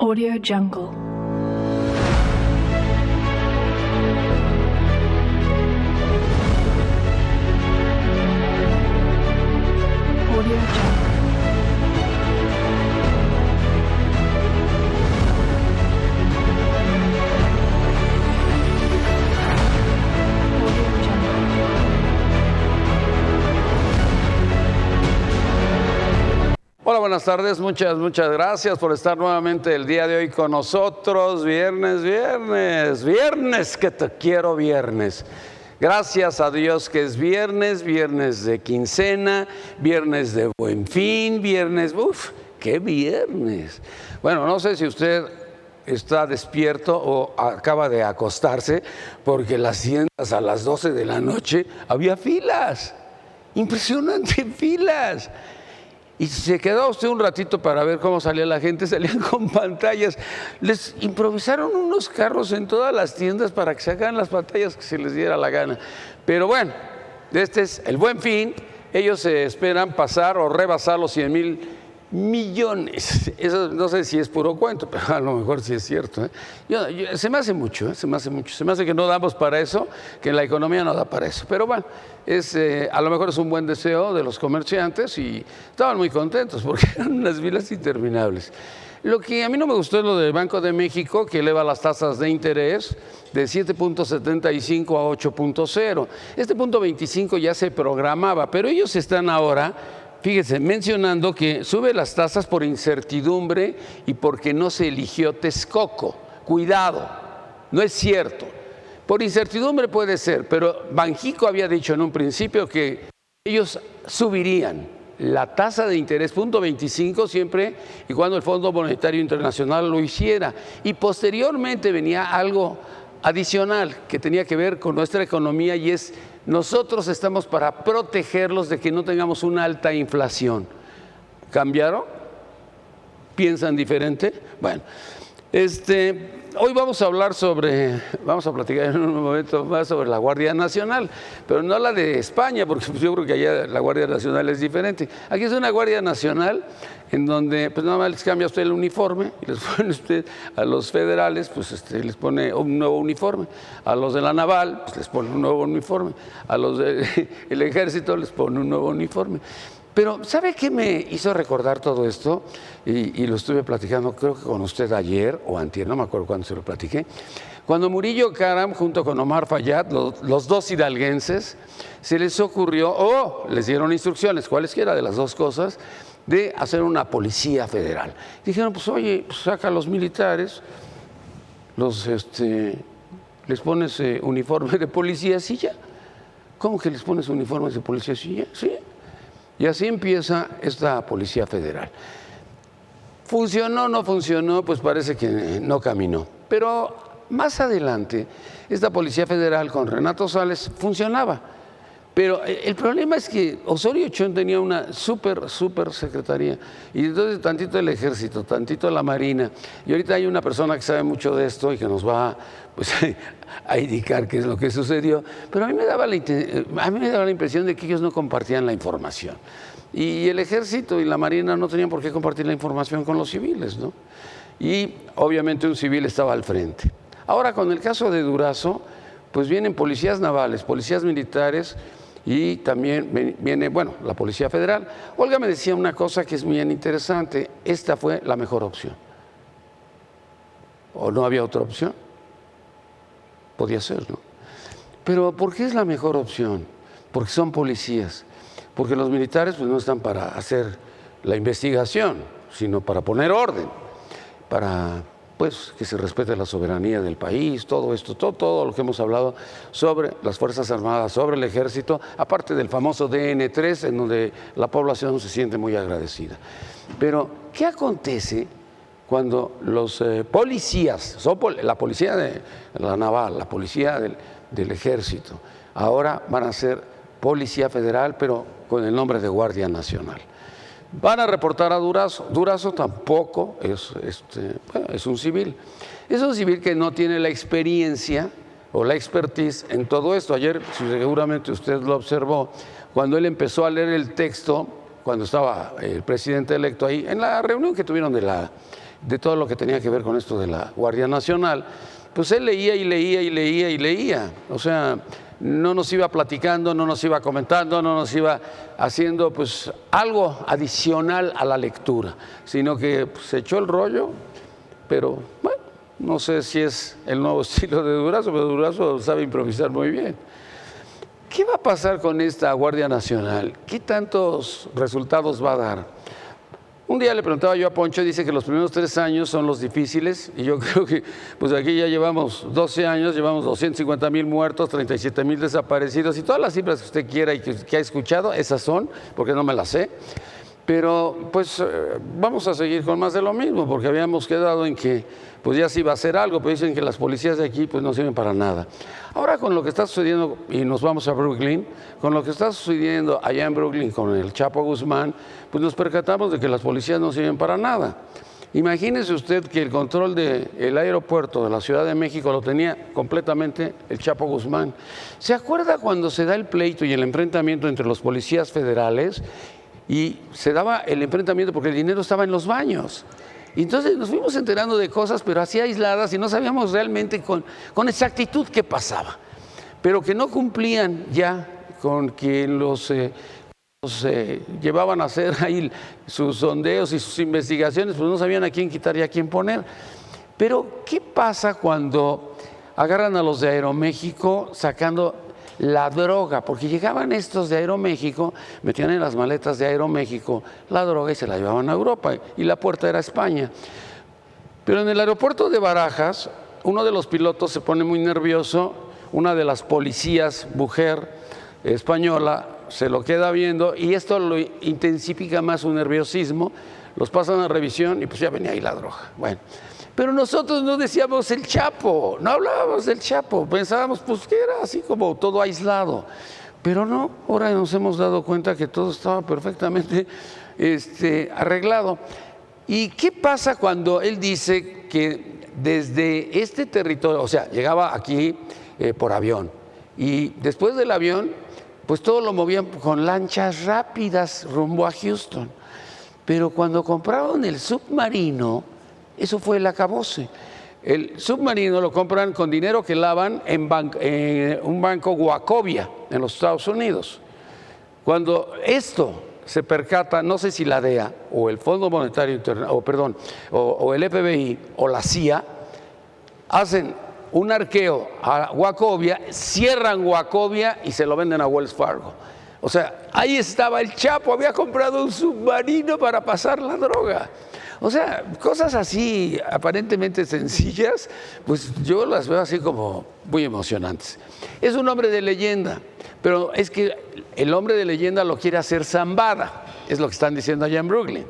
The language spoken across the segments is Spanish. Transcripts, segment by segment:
Audio Jungle. Audio Jungle. Hola, buenas tardes, muchas gracias por estar nuevamente el día de hoy con nosotros. Viernes, que te quiero viernes. Gracias a Dios que es viernes de quincena, viernes de Buen Fin, qué viernes. Bueno, no sé si usted está despierto o acaba de acostarse, porque las tiendas a las 12 de la noche había filas, impresionante filas. Y se quedó usted un ratito para ver cómo salía la gente, salían con pantallas. Les improvisaron unos carros en todas las tiendas para que sacaran las pantallas que se les diera la gana. Pero bueno, este es el Buen Fin. Ellos se esperan pasar o rebasar los 100,000 millones. Eso no sé si es puro cuento, pero a lo mejor sí es cierto. Se me hace mucho, se me hace que no damos para eso, que la economía no da para eso. Pero bueno, a lo mejor es un buen deseo de los comerciantes y estaban muy contentos porque eran unas filas interminables. Lo que a mí no me gustó es lo del Banco de México, que eleva las tasas de interés de 7.75 a 8.0. Este punto 25 ya se programaba, pero ellos están ahora, fíjense, mencionando que sube las tasas por incertidumbre y porque no se eligió Texcoco. Cuidado, no es cierto. Por incertidumbre puede ser, pero Banxico había dicho en un principio que ellos subirían la tasa de interés punto 25 siempre y cuando el Fondo Monetario Internacional lo hiciera. Y posteriormente venía algo adicional que tenía que ver con nuestra economía, y es: nosotros estamos para protegerlos de que no tengamos una alta inflación. ¿Cambiaron? ¿Piensan diferente? Bueno, hoy vamos a platicar en un momento más sobre la Guardia Nacional, pero no la de España, porque yo creo que allá la Guardia Nacional es diferente. Aquí es una Guardia Nacional en donde pues nada más les cambia usted el uniforme y les pone usted a los federales, pues les pone un nuevo uniforme, a los de la Naval pues les pone un nuevo uniforme, a los del Ejército les pone un nuevo uniforme. Pero ¿sabe qué me hizo recordar todo esto? Y lo estuve platicando, creo que con usted ayer o antier, no me acuerdo cuándo se lo platiqué. Cuando Murillo Karam, junto con Omar Fayad, los dos hidalguenses, se les ocurrió, les dieron instrucciones, cualesquiera de las dos cosas, de hacer una policía federal. Dijeron, pues oye, pues saca a los militares, les pones uniforme de policías y ya. ¿Cómo que les pones uniformes de policías y ya? Sí. Y así empieza esta Policía Federal. ¿Funcionó o no funcionó? Pues parece que no caminó. Pero más adelante, esta Policía Federal con Renato Sales funcionaba. Pero el problema es que Osorio Chong tenía una súper secretaría. Y entonces tantito el Ejército, tantito la Marina. Y ahorita hay una persona que sabe mucho de esto y que nos va a indicar qué es lo que sucedió. Pero a mí me daba la impresión de que ellos no compartían la información. Y el Ejército y la Marina no tenían por qué compartir la información con los civiles, ¿no? Y obviamente un civil estaba al frente. Ahora, con el caso de Durazo, pues vienen policías navales, policías militares, y también viene, la Policía Federal. Olga me decía una cosa que es muy interesante: esta fue la mejor opción. ¿O no había otra opción? Podía ser, ¿no? Pero ¿por qué es la mejor opción? Porque son policías. Porque los militares pues no están para hacer la investigación, sino para poner orden, para que se respete la soberanía del país, todo esto, todo lo que hemos hablado sobre las Fuerzas Armadas, sobre el Ejército, aparte del famoso DN3, en donde la población se siente muy agradecida. Pero, ¿qué acontece cuando los policías, la policía de la Naval, la policía del Ejército, ahora van a ser Policía Federal, pero con el nombre de Guardia Nacional? Van a reportar a Durazo. Durazo tampoco es un civil. Es un civil que no tiene la experiencia o la expertise en todo esto. Ayer, seguramente usted lo observó, cuando él empezó a leer el texto, cuando estaba el presidente electo ahí, en la reunión que tuvieron de la de todo lo que tenía que ver con esto de la Guardia Nacional, pues él leía y leía y leía y leía. O sea, no nos iba platicando, no nos iba comentando, no nos iba haciendo pues algo adicional a la lectura, sino que pues, se echó el rollo, pero bueno, no sé si es el nuevo estilo de Durazo, pero Durazo sabe improvisar muy bien. ¿Qué va a pasar con esta Guardia Nacional? ¿Qué tantos resultados va a dar? Un día le preguntaba yo a Poncho, dice que los primeros 3 años son los difíciles, y yo creo que pues aquí ya llevamos 12 años, llevamos 250,000 muertos, 37,000 desaparecidos, y todas las cifras que usted quiera y que ha escuchado, esas son, porque no me las sé. Pero pues vamos a seguir con más de lo mismo, porque habíamos quedado en que pues ya se iba a hacer algo, pero dicen que las policías de aquí pues no sirven para nada. Ahora con lo que está sucediendo, y nos vamos a Brooklyn, con lo que está sucediendo allá en Brooklyn con el Chapo Guzmán, pues nos percatamos de que las policías no sirven para nada. Imagínese usted que el control del aeropuerto de la Ciudad de México lo tenía completamente el Chapo Guzmán. ¿Se acuerda cuando se da el pleito y el enfrentamiento entre los policías federales? Y se daba el enfrentamiento porque el dinero estaba en los baños. Y entonces nos fuimos enterando de cosas, pero así aisladas, y no sabíamos realmente con exactitud qué pasaba. Pero que no cumplían ya con que los llevaban a hacer ahí sus sondeos y sus investigaciones, pues no sabían a quién quitar y a quién poner. Pero, ¿qué pasa cuando agarran a los de Aeroméxico sacando la droga? Porque llegaban estos de Aeroméxico, metían en las maletas de Aeroméxico la droga y se la llevaban a Europa, y la puerta era España. Pero en el aeropuerto de Barajas, uno de los pilotos se pone muy nervioso, una de las policías, mujer española, se lo queda viendo, y esto lo intensifica más su nerviosismo, los pasan a revisión y pues ya venía ahí la droga. Bueno, pero nosotros no decíamos el Chapo, no hablábamos del Chapo, pensábamos pues que era así como todo aislado, pero no, ahora nos hemos dado cuenta que todo estaba perfectamente arreglado. ¿Y qué pasa cuando él dice que desde este territorio, o sea, llegaba aquí por avión, y después del avión, pues todo lo movían con lanchas rápidas rumbo a Houston? Pero cuando compraron el submarino, eso fue el acabose. El submarino lo compran con dinero que lavan en un banco Wachovia en los Estados Unidos. Cuando esto se percata, no sé si la DEA o el Fondo Monetario Internacional, o el FBI o la CIA, hacen un arqueo a Wachovia, cierran Wachovia y se lo venden a Wells Fargo. O sea, ahí estaba el Chapo, había comprado un submarino para pasar la droga. O sea, cosas así aparentemente sencillas, pues yo las veo así como muy emocionantes. Es un hombre de leyenda, pero es que el hombre de leyenda lo quiere hacer zambada, es lo que están diciendo allá en Brooklyn.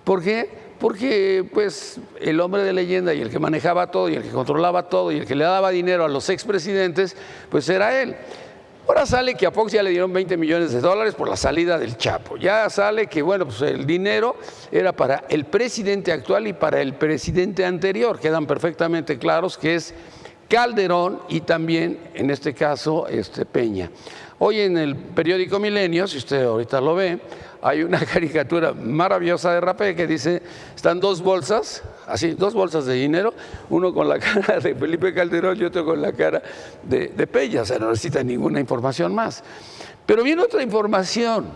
¿Por qué? Porque pues el hombre de leyenda y el que manejaba todo y el que controlaba todo y el que le daba dinero a los expresidentes, pues era él. Ahora sale que a Fox ya le dieron $20 millones por la salida del Chapo. Ya sale que, bueno, pues el dinero era para el presidente actual y para el presidente anterior. Quedan perfectamente claros que es Calderón y también, en este caso, Peña. Hoy en el periódico Milenio, si usted ahorita lo ve, hay una caricatura maravillosa de Rapé que dice, están 2 bolsas, así, 2 bolsas de dinero, uno con la cara de Felipe Calderón y otro con la cara de Peña, o sea, no necesita ninguna información más. Pero viene otra información,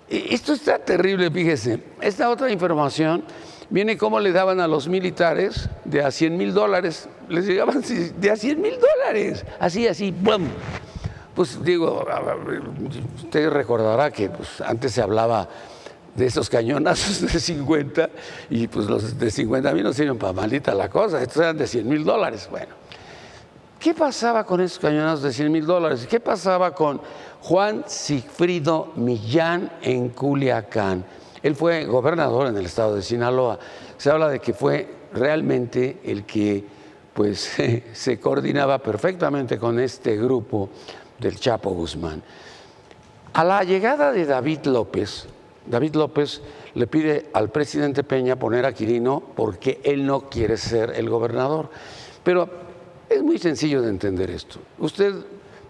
esto está terrible, fíjese, esta otra información viene cómo le daban a los militares de a $100,000, les llegaban de a $100,000, así, ¡bum! Pues digo, usted recordará que pues, antes se hablaba de esos cañonazos de 50 y pues los de 50,000 no sirven para maldita la cosa, estos eran de $100,000. Bueno, ¿qué pasaba con esos cañonazos de $100,000? ¿Qué pasaba con Juan Sigfrido Millán en Culiacán? Él fue gobernador en el estado de Sinaloa. Se habla de que fue realmente el que pues, se coordinaba perfectamente con este grupo del Chapo Guzmán. A la llegada de David López le pide al presidente Peña poner a Quirino porque él no quiere ser el gobernador. Pero es muy sencillo de entender esto. Usted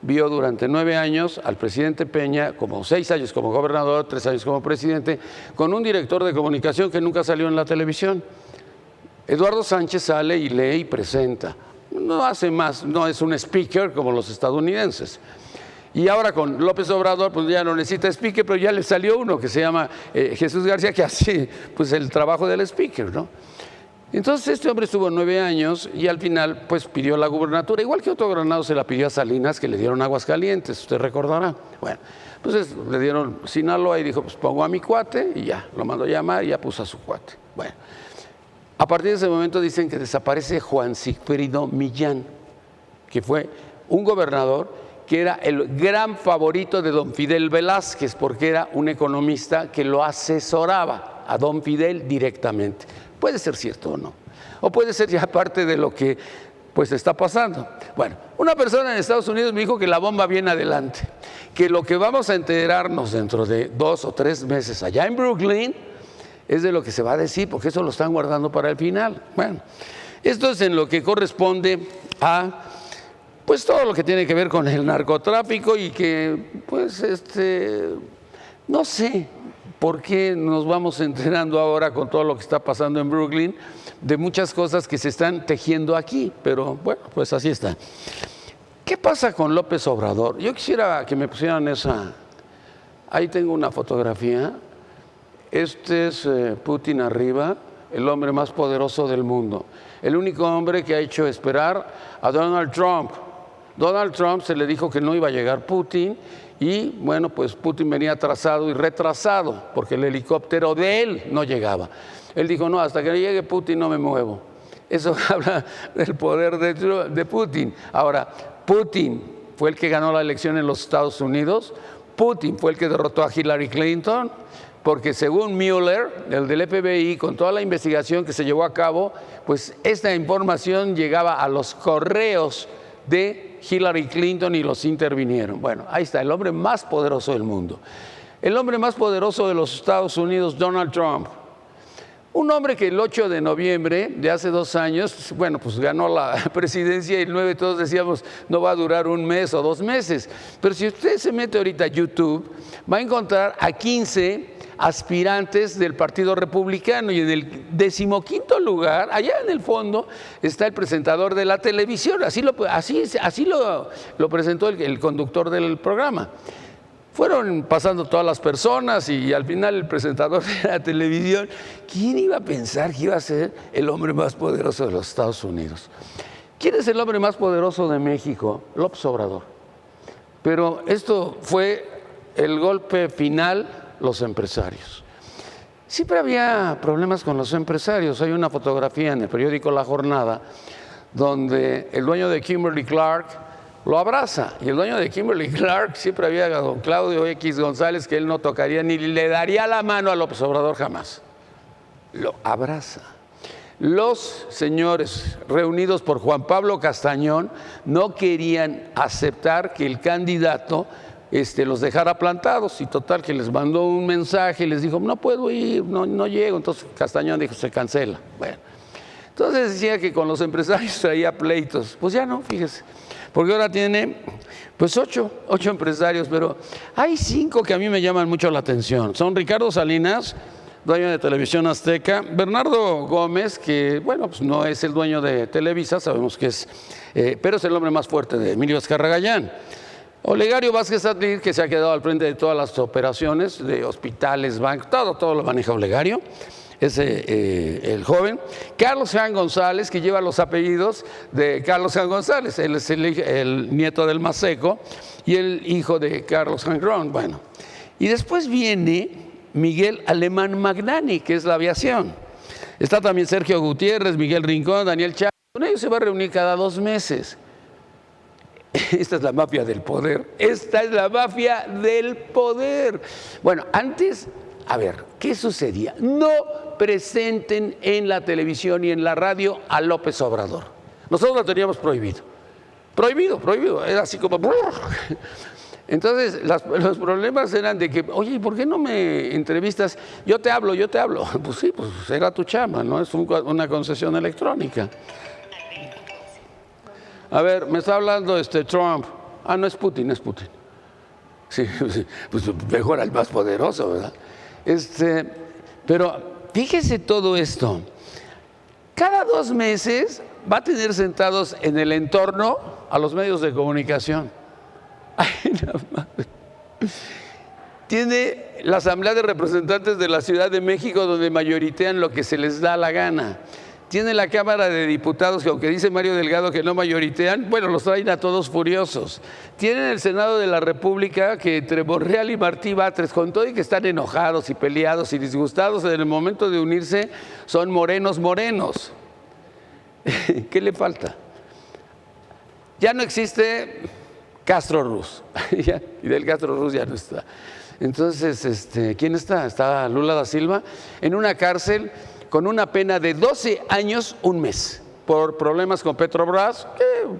vio durante 9 años al presidente Peña, como 6 años como gobernador, 3 años como presidente, con un director de comunicación que nunca salió en la televisión. Eduardo Sánchez sale y lee y presenta. No hace más, no es un speaker como los estadounidenses. Y ahora con López Obrador, pues ya no necesita speaker, pero ya le salió uno que se llama Jesús García, que hace pues el trabajo del speaker, ¿no? Entonces este hombre estuvo 9 años y al final pues pidió la gubernatura, igual que otro gobernador se la pidió a Salinas, que le dieron Aguascalientes, usted recordará. Bueno, entonces le dieron Sinaloa y dijo, pues pongo a mi cuate y ya, lo mandó a llamar y ya puso a su cuate. Bueno, a partir de ese momento dicen que desaparece Juan Sigfrido Millán, que fue un gobernador que era el gran favorito de don Fidel Velázquez, porque era un economista que lo asesoraba a don Fidel directamente. Puede ser cierto o no, o puede ser ya parte de lo que pues está pasando. Bueno, una persona en Estados Unidos me dijo que la bomba viene adelante, que lo que vamos a enterarnos dentro de 2 o 3 meses allá en Brooklyn es de lo que se va a decir, porque eso lo están guardando para el final. Bueno, esto es en lo que corresponde a pues todo lo que tiene que ver con el narcotráfico y que pues no sé por qué nos vamos enterando ahora con todo lo que está pasando en Brooklyn de muchas cosas que se están tejiendo aquí, pero bueno, pues así está. ¿Qué pasa con López Obrador? Yo quisiera que me pusieran esa, ahí tengo una fotografía, este es Putin arriba, el hombre más poderoso del mundo, el único hombre que ha hecho esperar a Donald Trump. Donald Trump se le dijo que no iba a llegar Putin y bueno, pues Putin venía atrasado y retrasado porque el helicóptero de él no llegaba. Él dijo, no, hasta que no llegue Putin no me muevo. Eso habla del poder de Putin. Ahora, Putin fue el que ganó la elección en los Estados Unidos, Putin fue el que derrotó a Hillary Clinton, porque según Mueller, el del FBI, con toda la investigación que se llevó a cabo, pues esta información llegaba a los correos de Hillary Clinton y los intervinieron. Bueno, ahí está, el hombre más poderoso del mundo. El hombre más poderoso de los Estados Unidos, Donald Trump. Un hombre que el 8 de noviembre de hace 2 años, bueno, pues ganó la presidencia y el 9 todos decíamos no va a durar 1 mes o 2 meses. Pero si usted se mete ahorita a YouTube, va a encontrar a 15 aspirantes del Partido Republicano y en el 15º lugar, allá en el fondo, está el presentador de la televisión. Así lo presentó el conductor del programa. Fueron pasando todas las personas y al final el presentador de la televisión, ¿quién iba a pensar que iba a ser el hombre más poderoso de los Estados Unidos? ¿Quién es el hombre más poderoso de México? López Obrador. Pero esto fue el golpe final, los empresarios. Siempre había problemas con los empresarios. Hay una fotografía en el periódico La Jornada donde el dueño de Kimberly Clark lo abraza, y el dueño de Kimberly Clark siempre había a don Claudio X González que él no tocaría ni le daría la mano a López Obrador jamás. Lo abraza. Los señores reunidos por Juan Pablo Castañón no querían aceptar que el candidato los dejara plantados, y total que les mandó un mensaje y les dijo, no puedo ir, no llego. Entonces Castañón dijo, se cancela. Bueno, entonces decía que con los empresarios traía pleitos. Pues ya no, fíjese. Porque ahora tiene pues 8 empresarios, pero hay 5 que a mí me llaman mucho la atención. Son Ricardo Salinas, dueño de Televisión Azteca, Bernardo Gómez, que bueno, pues no es el dueño de Televisa, sabemos que es, pero es el hombre más fuerte de Emilio Azcárraga Gallán. Olegario Vázquez Atl, que se ha quedado al frente de todas las operaciones de hospitales, bancos, todo lo maneja Olegario. Es el joven. Carlos Jean González, que lleva los apellidos de Carlos Jean González, él es el nieto del Maseco y el hijo de Carlos Jean Gron. Bueno, y después viene Miguel Alemán Magnani, que es la aviación. Está también Sergio Gutiérrez, Miguel Rincón, Daniel Chávez. Con ellos se va a reunir cada 2 meses. Esta es la mafia del poder. Esta es la mafia del poder. Bueno, antes, a ver, ¿qué sucedía? No presenten en la televisión y en la radio a López Obrador. Nosotros lo teníamos prohibido. Prohibido. Era así como... Entonces, los problemas eran de que, oye, ¿por qué no me entrevistas? Yo te hablo. Pues sí, pues era tu chamba, ¿no? Es una concesión electrónica. A ver, me está hablando Trump. Ah, no es Putin, es Putin. Sí, pues mejor al más poderoso, ¿verdad? Pero fíjese todo esto. Cada 2 meses va a tener sentados en el entorno a los medios de comunicación. Ay, no, tiene la Asamblea de Representantes de la Ciudad de México, donde mayoritean lo que se les da la gana. Tiene la Cámara de Diputados, que aunque dice Mario Delgado que no mayoritean, bueno, los traen a todos furiosos. Tienen el Senado de la República, que entre Monreal y Martí Batres, con todo y que están enojados y peleados y disgustados, en el momento de unirse son morenos. ¿Qué le falta? Ya no existe Castro Ruz. Fidel Castro Ruz ya no está. Entonces, ¿quién está? Está Lula da Silva en una cárcel con una pena de 12 años, 1 mes, por problemas con Petrobras,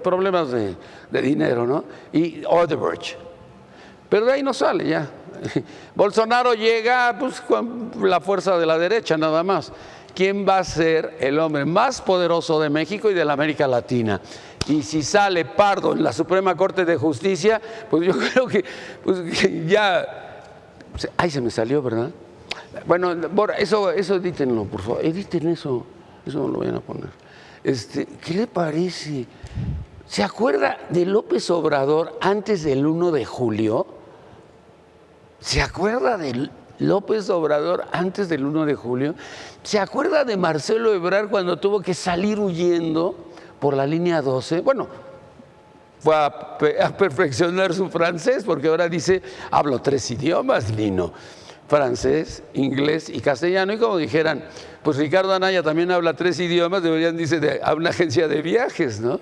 problemas de dinero, ¿no? Y Odebrecht. Pero de ahí no sale ya. Bolsonaro llega pues, con la fuerza de la derecha nada más. ¿Quién va a ser el hombre más poderoso de México y de la América Latina? Y si sale Pardo en la Suprema Corte de Justicia, pues yo creo que, que ya... Ay, se me salió, ¿verdad? Bueno, eso edítenlo, por favor. Editen eso no lo vayan a poner. ¿Qué le parece? ¿Se acuerda de López Obrador antes del 1 de julio? ¿Se acuerda de López Obrador antes del 1 de julio? ¿Se acuerda de Marcelo Ebrard cuando tuvo que salir huyendo por la línea 12? Bueno, fue a perfeccionar su francés, porque ahora dice, hablo 3 idiomas, Lino. Francés, inglés y castellano. Y como dijeran, pues Ricardo Anaya también habla 3 idiomas, deberían, dice, a una agencia de viajes, ¿no?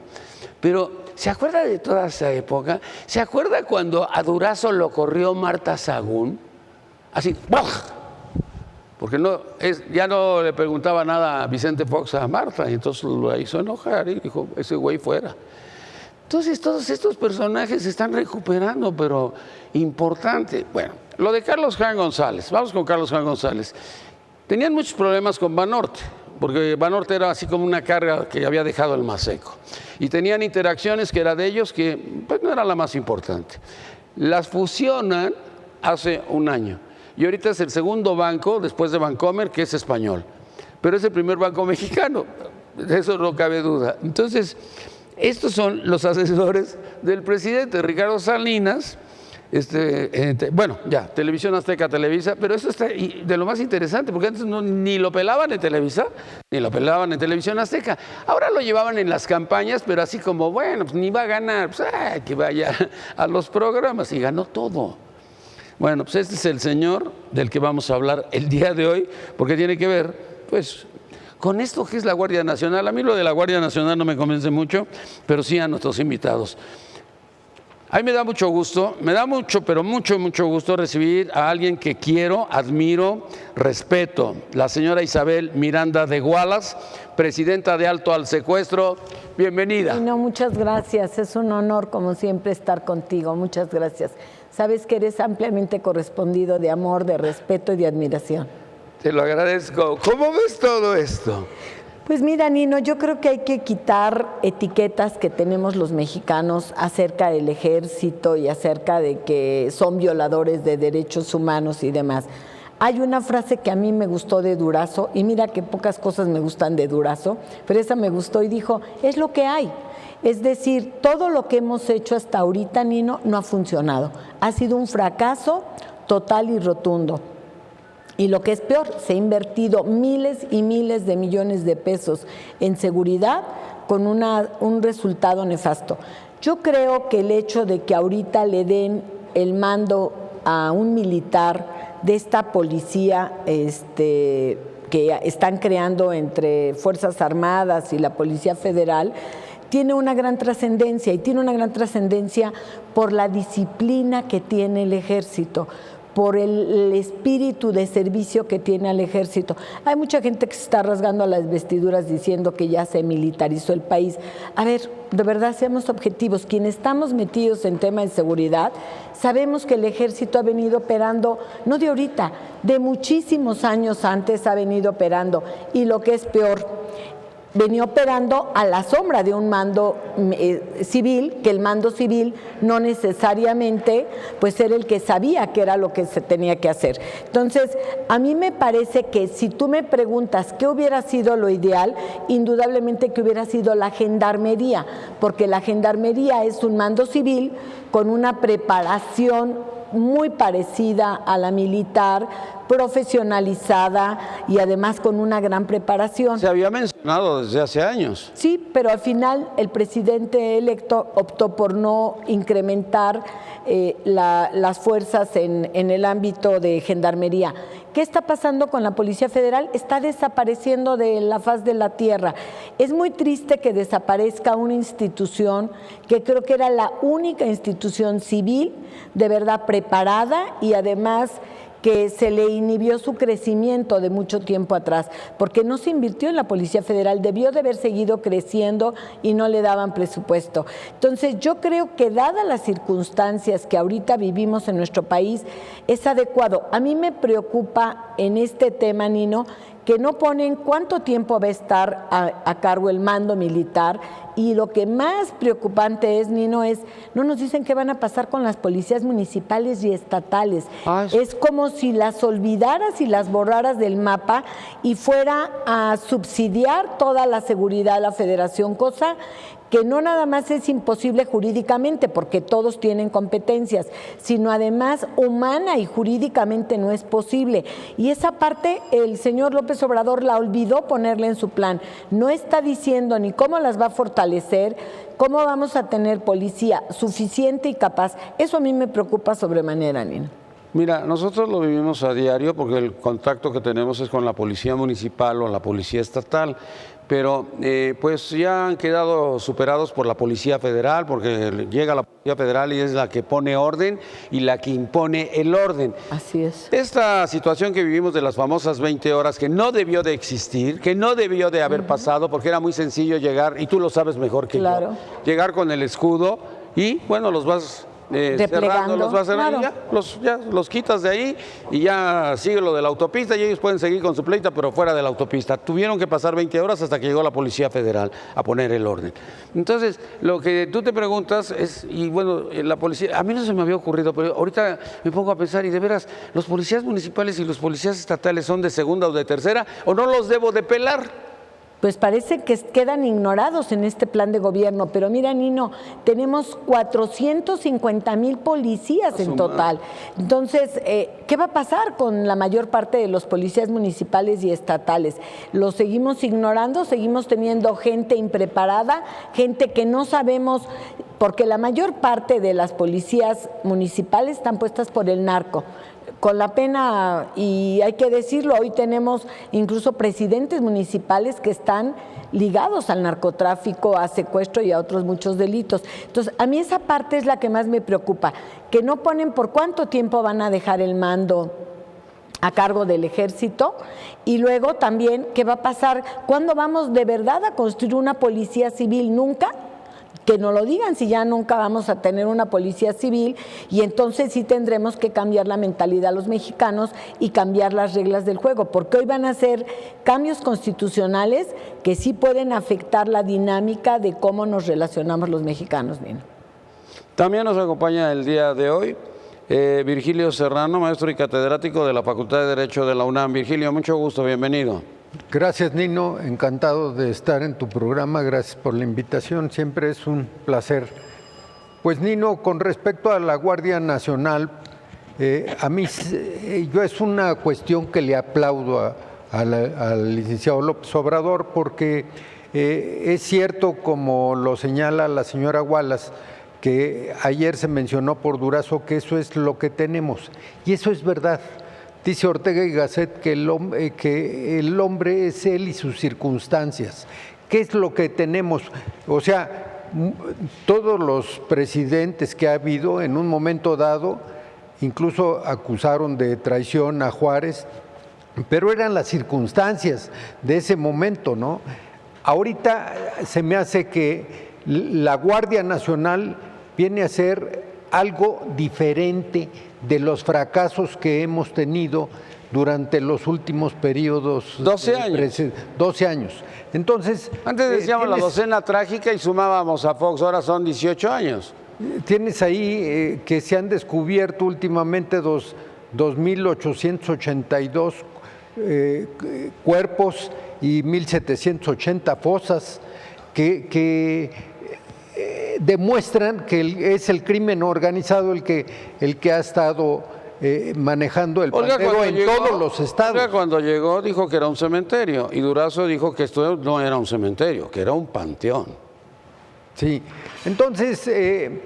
Pero, ¿se acuerda de toda esa época? ¿Se acuerda cuando a Durazo lo corrió Marta Sagún? Así, ¡boj! Porque ya no le preguntaba nada a Vicente Fox a Marta, y entonces lo hizo enojar y dijo, ese güey fuera. Entonces, todos estos personajes se están recuperando, pero importante. Bueno, lo de Carlos Juan González. Vamos con Carlos Juan González. Tenían muchos problemas con Banorte, porque Banorte era así como una carga que había dejado el Maseco. Y tenían interacciones que era de ellos, que pues, no era la más importante. Las fusionan hace 1 año. Y ahorita es el segundo banco, después de Bancomer, que es español. Pero es el primer banco mexicano. De eso no cabe duda. Entonces, estos son los asesores del presidente, Ricardo Salinas, bueno, ya, Televisión Azteca, Televisa, pero eso está de lo más interesante, porque antes ni lo pelaban en Televisa, ni lo pelaban en Televisión Azteca. Ahora lo llevaban en las campañas, pero así como, bueno, pues ni va a ganar, pues que vaya a los programas, y ganó todo. Bueno, pues este es el señor del que vamos a hablar el día de hoy, porque tiene que ver, pues, con esto que es la Guardia Nacional. A mí lo de la Guardia Nacional no me convence mucho, pero sí a nuestros invitados. A mí me da mucho gusto, pero mucho gusto recibir a alguien que quiero, admiro, respeto, la señora Isabel Miranda de Gualas, presidenta de Alto al Secuestro. Bienvenida. No, muchas gracias, es un honor como siempre estar contigo, muchas gracias. Sabes que eres ampliamente correspondido de amor, de respeto y de admiración. Te lo agradezco. ¿Cómo ves todo esto? Pues mira, Nino, yo creo que hay que quitar etiquetas que tenemos los mexicanos acerca del ejército y acerca de que son violadores de derechos humanos y demás. Hay una frase que a mí me gustó de Durazo, y mira que pocas cosas me gustan de Durazo, pero esa me gustó y dijo, es lo que hay. Es decir, todo lo que hemos hecho hasta ahorita, Nino, no ha funcionado. Ha sido un fracaso total y rotundo. Y lo que es peor, se ha invertido miles y miles de millones de pesos en seguridad con un resultado nefasto. Yo creo que el hecho de que ahorita le den el mando a un militar de esta policía que están creando entre Fuerzas Armadas y la Policía Federal, tiene una gran trascendencia, y tiene una gran trascendencia por la disciplina que tiene el ejército, por el espíritu de servicio que tiene al ejército. Hay mucha gente que se está rasgando las vestiduras diciendo que ya se militarizó el país. A ver, de verdad, seamos objetivos. Quienes estamos metidos en tema de seguridad, sabemos que el ejército ha venido operando, no de ahorita, de muchísimos años antes ha venido operando. Y lo que es peor, venía operando a la sombra de un mando civil, que el mando civil no necesariamente pues era el que sabía que era lo que se tenía que hacer. Entonces, a mí me parece que si tú me preguntas qué hubiera sido lo ideal, indudablemente que hubiera sido la gendarmería, porque la gendarmería es un mando civil con una preparación muy parecida a la militar, profesionalizada y además con una gran preparación. Se había mencionado desde hace años. Sí, pero al final el presidente electo optó por no incrementar las fuerzas en el ámbito de gendarmería. ¿Qué está pasando con la Policía Federal? Está desapareciendo de la faz de la tierra. Es muy triste que desaparezca una institución que creo que era la única institución civil de verdad preparada y además que se le inhibió su crecimiento de mucho tiempo atrás, porque no se invirtió en la Policía Federal, debió de haber seguido creciendo y no le daban presupuesto. Entonces yo creo que dadas las circunstancias que ahorita vivimos en nuestro país, es adecuado. A mí me preocupa en este tema, Nino, que no ponen cuánto tiempo va a estar a cargo el mando militar, y lo que más preocupante es, Nino, es no nos dicen qué van a pasar con las policías municipales y estatales. Es como si las olvidaras y las borraras del mapa y fuera a subsidiar toda la seguridad de la federación, cosa que no nada más es imposible jurídicamente, porque todos tienen competencias, sino además humana y jurídicamente no es posible. Y esa parte el señor López Obrador la olvidó ponerla en su plan. No está diciendo ni cómo las va a fortalecer, cómo vamos a tener policía suficiente y capaz. Eso a mí me preocupa sobremanera, Nino. Mira, nosotros lo vivimos a diario porque el contacto que tenemos es con la policía municipal o la policía estatal, pero pues ya han quedado superados por la Policía Federal, porque llega la Policía Federal y es la que pone orden y la que impone el orden. Así es. Esta situación que vivimos de las famosas 20 horas, que no debió de existir, que no debió de haber pasado, porque era muy sencillo llegar, y tú lo sabes mejor que yo, llegar con el escudo y, bueno, los vas cerrando, los vas cerrando, ya los quitas de ahí y ya sigue lo de la autopista y ellos pueden seguir con su pleita, pero fuera de la autopista. Tuvieron que pasar 20 horas hasta que llegó la Policía Federal a poner el orden. Entonces, lo que tú te preguntas es, y bueno, la policía, a mí no se me había ocurrido, pero ahorita me pongo a pensar, y de veras, ¿los policías municipales y los policías estatales son de segunda o de tercera, o no los debo de pelar? Pues parece que quedan ignorados en este plan de gobierno, pero mira, Nino, tenemos 450,000 policías en total. Entonces, ¿qué va a pasar con la mayor parte de los policías municipales y estatales? ¿Los seguimos ignorando? ¿Seguimos teniendo gente impreparada, gente que no sabemos? Porque la mayor parte de las policías municipales están puestas por el narco. Con la pena, y hay que decirlo, hoy tenemos incluso presidentes municipales que están ligados al narcotráfico, a secuestro y a otros muchos delitos. Entonces, a mí esa parte es la que más me preocupa, que no ponen por cuánto tiempo van a dejar el mando a cargo del ejército, y luego también qué va a pasar, cuándo vamos de verdad a construir una policía civil. Nunca. Que no lo digan, si ya nunca vamos a tener una policía civil, y entonces sí tendremos que cambiar la mentalidad a los mexicanos y cambiar las reglas del juego, porque hoy van a ser cambios constitucionales que sí pueden afectar la dinámica de cómo nos relacionamos los mexicanos, Nino. También nos acompaña el día de hoy Virgilio Serrano, maestro y catedrático de la Facultad de Derecho de la UNAM. Virgilio, mucho gusto, bienvenido. Gracias, Nino, encantado de estar en tu programa, gracias por la invitación, siempre es un placer. Pues, Nino, con respecto a la Guardia Nacional, a mí yo es una cuestión que le aplaudo al licenciado López Obrador, porque es cierto, como lo señala la señora Wallace, que ayer se mencionó por Durazo que eso es lo que tenemos, y eso es verdad. Dice Ortega y Gasset que el hombre es él y sus circunstancias. ¿Qué es lo que tenemos? O sea, todos los presidentes que ha habido en un momento dado, incluso acusaron de traición a Juárez, pero eran las circunstancias de ese momento, ¿no? Ahorita se me hace que la Guardia Nacional viene a ser algo diferente de los fracasos que hemos tenido durante los últimos periodos. 12 años. 12 años. Entonces. Antes decíamos la tienes- docena trágica y sumábamos a Fox, ahora son 18 años. Tienes ahí que se han descubierto últimamente 2.882 cuerpos y 1.780 fosas que demuestran que es el crimen organizado el que ha estado manejando el pandero en todos los estados. Olga, cuando llegó dijo que era un cementerio y Durazo dijo que esto no era un cementerio, que era un panteón. Sí, entonces se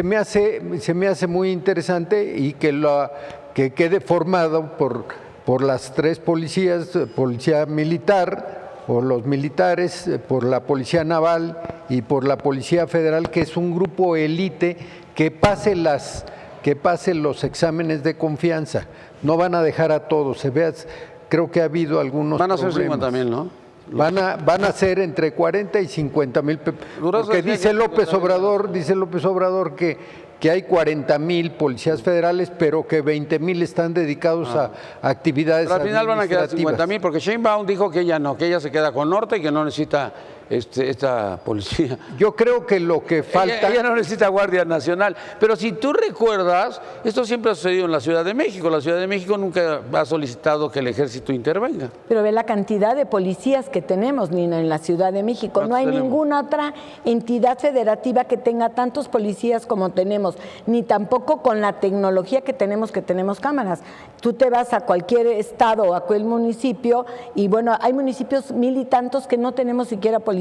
me hace muy interesante y que quede formado por las tres policías, policía militar o los militares, por la policía naval y por la policía federal, que es un grupo élite que pase los exámenes de confianza. No van a dejar a todos, creo que ha habido algunos Van a ser problemas. 50,000, ¿no? Van a ser entre 40 y 50,000, Durazo porque decía dice que López Obrador que hay 40,000 policías federales, pero que 20,000 están dedicados a actividades Pero al final van a quedar administrativas. 50,000 porque Sheinbaum dijo que ella no, que ella se queda con Norte y que no necesita esta policía. Yo creo que lo que falta... Ella no necesita Guardia Nacional. Pero si tú recuerdas, esto siempre ha sucedido en la Ciudad de México. La Ciudad de México nunca ha solicitado que el ejército intervenga. Pero ve la cantidad de policías que tenemos, Nina, en la Ciudad de México. No hay tenemos? ninguna otra entidad federativa que tenga tantos policías como tenemos, ni tampoco con la tecnología que tenemos cámaras. Tú te vas a cualquier estado o a cualquier municipio y bueno, hay municipios 1,000 y tantos que no tenemos siquiera policías.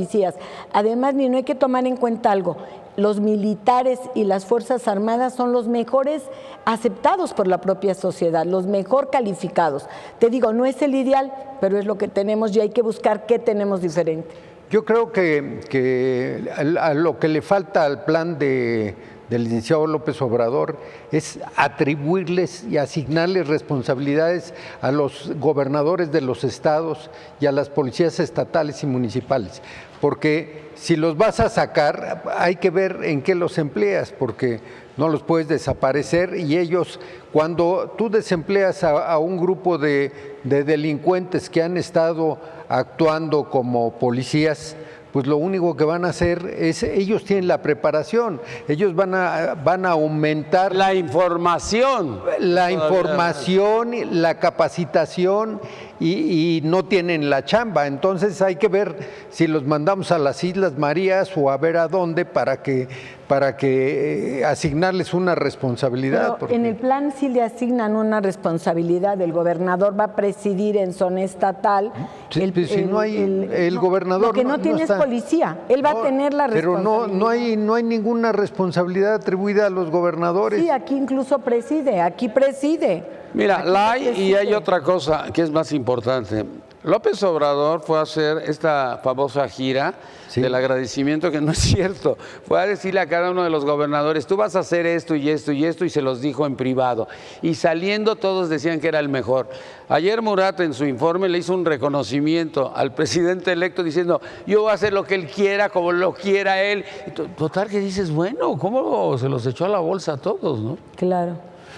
Además, Nino, hay que tomar en cuenta algo. Los militares y las Fuerzas Armadas son los mejores aceptados por la propia sociedad, los mejor calificados. Te digo, no es el ideal, pero es lo que tenemos y hay que buscar qué tenemos diferente. Yo creo que a lo que le falta al plan del licenciado López Obrador es atribuirles y asignarles responsabilidades a los gobernadores de los estados y a las policías estatales y municipales, porque si los vas a sacar hay que ver en qué los empleas, porque no los puedes desaparecer y ellos, cuando tú desempleas a un grupo de delincuentes que han estado actuando como policías, pues lo único que van a hacer es, ellos tienen la preparación, ellos van a aumentar La información. la información, la capacitación y no tienen la chamba. Entonces hay que ver si los mandamos a las Islas Marías o a ver a dónde para que asignarles una responsabilidad. Pero en el plan sí le asignan una responsabilidad. El gobernador va a presidir en zona estatal. Sí, si no hay el gobernador Lo que no tiene es está. policía. Él va a tener la responsabilidad. Pero no hay ninguna responsabilidad atribuida a los gobernadores. Sí, aquí incluso aquí preside. Mira, la hay y preside. hay otra cosa que es más importante. López Obrador fue a hacer esta famosa gira Sí. del agradecimiento, que no es cierto. Fue a decirle a cada uno de los gobernadores, tú vas a hacer esto y esto y esto, y se los dijo en privado. Y saliendo todos decían que era el mejor. Ayer Murat en su informe le hizo un reconocimiento al presidente electo diciendo, yo voy a hacer lo que él quiera, como lo quiera él. Y total que dices, bueno, ¿cómo se los echó a la bolsa a todos, no? Claro.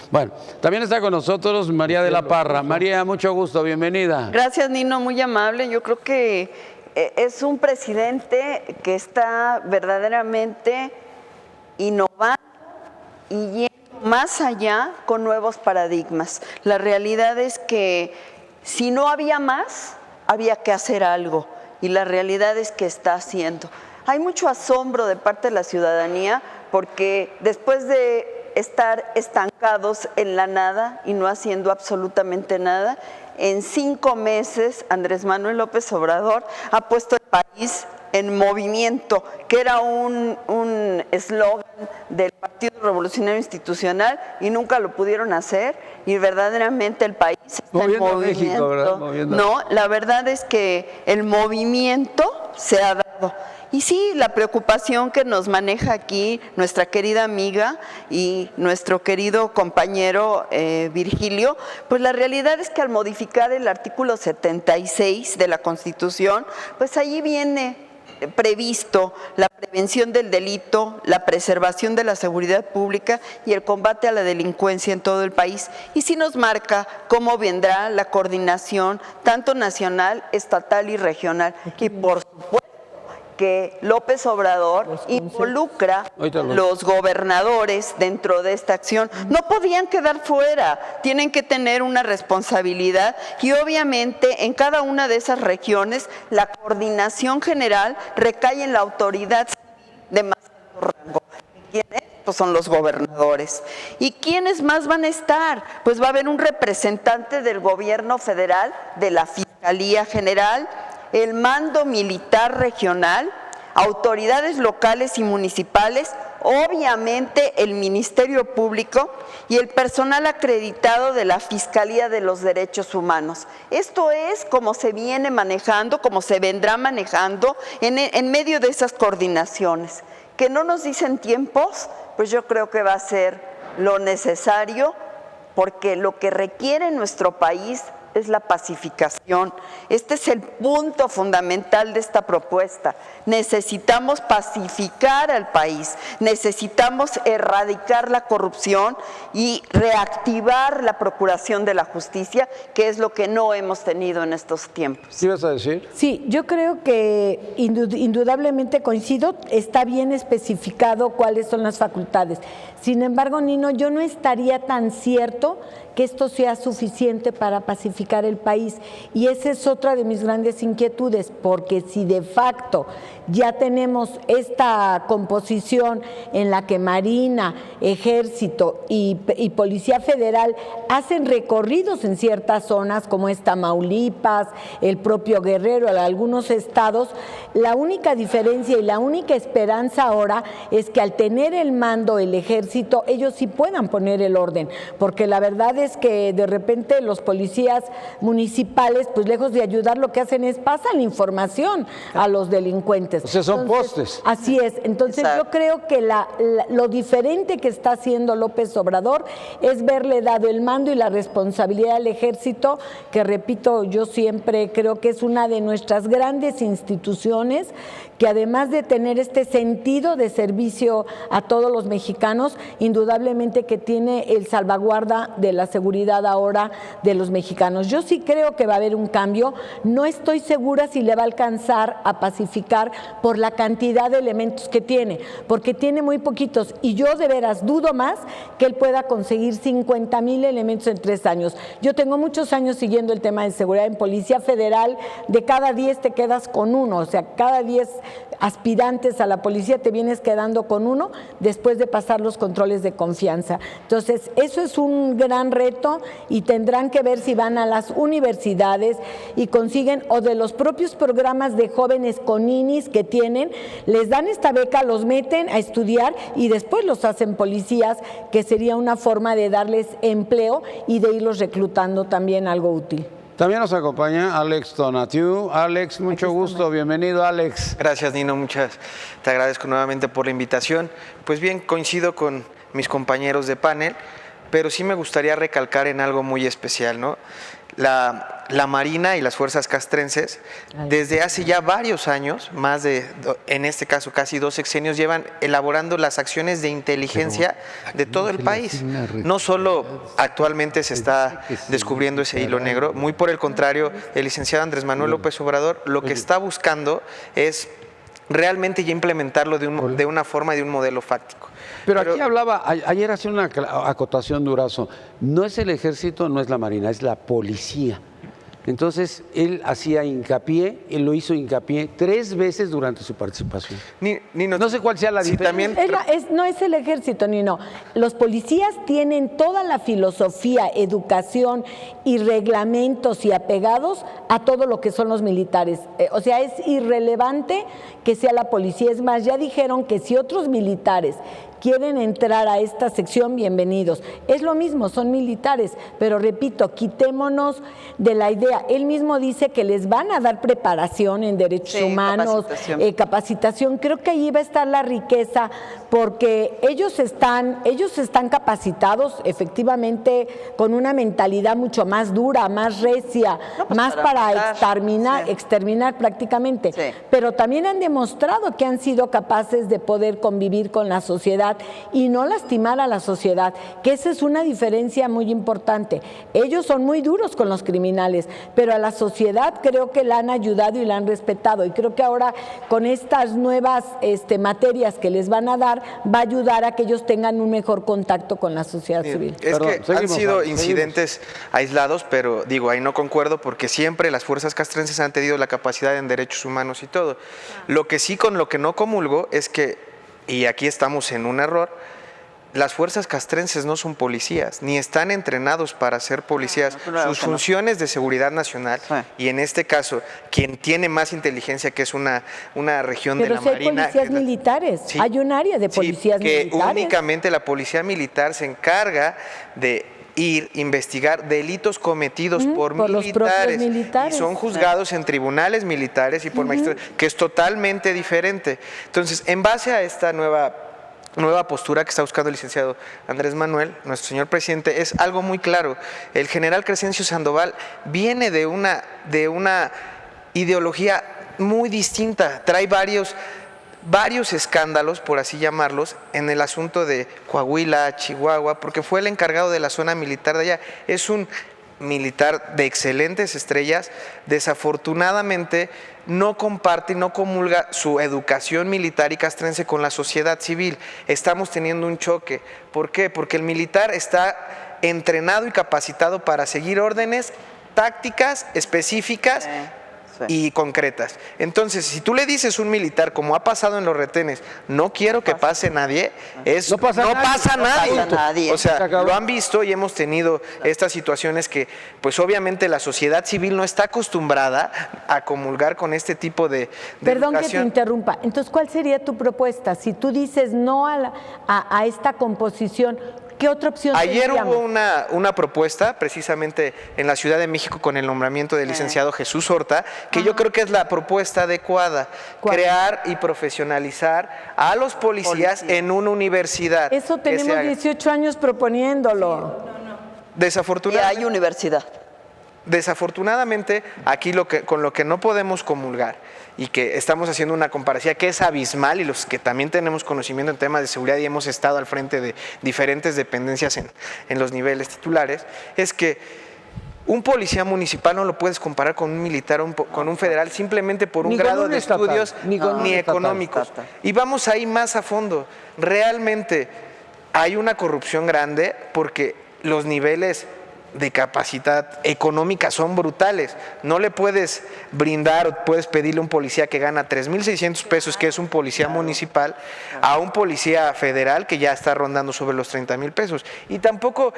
Bueno, también está con nosotros María de la Parra. María, mucho gusto, bienvenida. Gracias, Nino, muy amable. Yo creo que es un presidente que está verdaderamente innovando y yendo más allá con nuevos paradigmas. La realidad es que si no había más, había que hacer algo, y la realidad es que está haciendo. Hay mucho asombro de parte de la ciudadanía porque después de estar estancados en la nada y no haciendo absolutamente nada, en 5 meses Andrés Manuel López Obrador ha puesto el país en movimiento, que era un eslogan del Partido Revolucionario Institucional y nunca lo pudieron hacer, y verdaderamente el país está Moviendo a en movimiento. México, ¿verdad? Moviendo. No, la verdad es que el movimiento se ha dado. Y sí, la preocupación que nos maneja aquí nuestra querida amiga y nuestro querido compañero Virgilio, pues la realidad es que al modificar el artículo 76 de la Constitución, pues allí viene previsto la prevención del delito, la preservación de la seguridad pública y el combate a la delincuencia en todo el país. Y sí nos marca cómo vendrá la coordinación tanto nacional, estatal y regional. Y por supuesto que López Obrador involucra los gobernadores dentro de esta acción. No podían quedar fuera, tienen que tener una responsabilidad y obviamente en cada una de esas regiones la coordinación general recae en la autoridad civil de más alto rango. ¿Quiénes? Pues son los gobernadores. ¿Y quiénes más van a estar? Pues va a haber un representante del gobierno federal, de la Fiscalía General, el mando militar regional, autoridades locales y municipales, obviamente el Ministerio Público y el personal acreditado de la Fiscalía de los Derechos Humanos. Esto es como se viene manejando, como se vendrá manejando en medio de esas coordinaciones. Que no nos dicen tiempos, pues yo creo que va a ser lo necesario, porque lo que requiere nuestro país es la pacificación. Este es el punto fundamental de esta propuesta. Necesitamos pacificar al país, necesitamos erradicar la corrupción y reactivar la procuración de la justicia, que es lo que no hemos tenido en estos tiempos. ¿Qué ibas a decir? Sí, yo creo que indudablemente coincido, está bien especificado cuáles son las facultades. Sin embargo, Nino, yo no estaría tan cierto que esto sea suficiente para pacificar el país. Y esa es otra de mis grandes inquietudes, porque si de facto ya tenemos esta composición en la que Marina, Ejército y Policía Federal hacen recorridos en ciertas zonas, como es Tamaulipas, el propio Guerrero, algunos estados, la única diferencia y la única esperanza ahora es que al tener el mando el Ejército, ellos sí puedan poner el orden, porque la verdad es que de repente los policías municipales, pues lejos de ayudar, lo que hacen es pasan la información a los delincuentes. O sea, son postes. Así es. Entonces yo creo que lo diferente que está haciendo López Obrador es verle dado el mando y la responsabilidad al Ejército, que repito, yo siempre creo que es una de nuestras grandes instituciones, que además de tener este sentido de servicio a todos los mexicanos, indudablemente que tiene el salvaguarda de la seguridad ahora de los mexicanos. Yo sí creo que va a haber un cambio, no estoy segura si le va a alcanzar a pacificar por la cantidad de elementos que tiene, porque tiene muy poquitos, y yo de veras dudo más que él pueda conseguir 50,000 elementos en 3 años. Yo tengo muchos años siguiendo el tema de seguridad en Policía Federal, de cada 10 te quedas con uno, o sea, cada 10 aspirantes a la policía te vienes quedando con uno después de pasar los controles de confianza. Entonces, eso es un gran reto y tendrán que ver si van a las universidades y consiguen, o de los propios programas de jóvenes con INIS que tienen, les dan esta beca, los meten a estudiar y después los hacen policías, que sería una forma de darles empleo y de irlos reclutando también, algo útil. También nos acompaña Alex Tonatiu. Alex, mucho gusto, bienvenido, Alex. Gracias, Nino, te agradezco nuevamente por la invitación. Pues bien, coincido con mis compañeros de panel, pero sí me gustaría recalcar en algo muy especial, ¿no? La Marina y las fuerzas castrenses, desde hace ya varios años, en este caso casi 2 sexenios, llevan elaborando las acciones de inteligencia de todo el país. No solo actualmente se está descubriendo ese hilo negro, muy por el contrario, el licenciado Andrés Manuel López Obrador lo que está buscando es realmente ya implementarlo de una forma y de un modelo fáctico. Pero aquí hablaba, ayer hacía una acotación, Durazo, no es el Ejército, no es la Marina, es la policía. Entonces, él hacía hincapié, él lo hizo hincapié 3 veces durante su participación. No sé cuál sea la diferencia. No es el Ejército, ni no. Los policías tienen toda la filosofía, educación y reglamentos y apegados a todo lo que son los militares. O sea, es irrelevante que sea la policía. Es más, ya dijeron que si otros militares quieren entrar a esta sección, bienvenidos. Es lo mismo, son militares, pero repito, quitémonos de la idea. Él mismo dice que les van a dar preparación en derechos humanos, capacitación. Creo que ahí va a estar la riqueza, porque ellos están capacitados efectivamente con una mentalidad mucho más dura, más recia, más para exterminar prácticamente. Sí. Pero también han demostrado que han sido capaces de poder convivir con la sociedad y no lastimar a la sociedad, que esa es una diferencia muy importante. Ellos son muy duros con los criminales, pero a la sociedad creo que la han ayudado y la han respetado, y creo que ahora con estas nuevas materias que les van a dar, va a ayudar a que ellos tengan un mejor contacto con la sociedad civil. Es Perdón, que han sido seguimos. incidentes aislados, pero digo, ahí no concuerdo, porque siempre las fuerzas castrenses han tenido la capacidad en derechos humanos y todo. Lo que sí, con lo que no comulgo es que, y aquí estamos en un error, las fuerzas castrenses no son policías, ni están entrenados para ser policías. Sus funciones de seguridad nacional, y en este caso, quien tiene más inteligencia, que es una región de la Pero si Marina. hay policías militares, Sí. hay un área de policías que militares. únicamente la policía militar se encarga de investigar delitos cometidos por los propios militares. y son juzgados en tribunales militares y por magistrados, que es totalmente diferente. Entonces, en base a esta nueva postura que está buscando el licenciado Andrés Manuel, nuestro señor presidente, es algo muy claro. El general Crescencio Sandoval viene de una ideología muy distinta, trae varios escándalos, por así llamarlos, en el asunto de Coahuila, Chihuahua, porque fue el encargado de la zona militar de allá. Es un militar de excelentes estrellas, desafortunadamente no comparte y no comulga su educación militar y castrense con la sociedad civil. Estamos teniendo un choque. ¿Por qué? Porque el militar está entrenado y capacitado para seguir órdenes tácticas específicas y concretas. Entonces, si tú le dices a un militar, como ha pasado en los retenes, no quiero que pase nadie, no pasa nadie. O sea, lo han visto y hemos tenido estas situaciones que, pues obviamente la sociedad civil no está acostumbrada a comulgar con este tipo de Perdón educación. que te interrumpa. Entonces, ¿cuál sería tu propuesta? Si tú dices no a esta composición, ¿qué otra opción Ayer tendríamos? hubo una propuesta precisamente en la Ciudad de México con el nombramiento del licenciado Jesús Horta, que yo creo que es la propuesta adecuada, crear y profesionalizar a los policías en una universidad. Eso tenemos 18 años proponiéndolo. Desafortunadamente, Y hay universidad. Desafortunadamente, aquí con lo que no podemos comulgar y que estamos haciendo una comparación que es abismal, y los que también tenemos conocimiento en temas de seguridad y hemos estado al frente de diferentes dependencias en los niveles titulares, es que un policía municipal no lo puedes comparar con un militar o con un federal simplemente por un Ni con grado un de estatal, estudios ni con un estatal. económicos. Y vamos ahí más a fondo. Realmente hay una corrupción grande porque los niveles de capacidad económica son brutales. No le puedes brindar o puedes pedirle a un policía que gana 3,600 pesos, que es un policía municipal, a un policía federal que ya está rondando sobre los 30,000 pesos. Y tampoco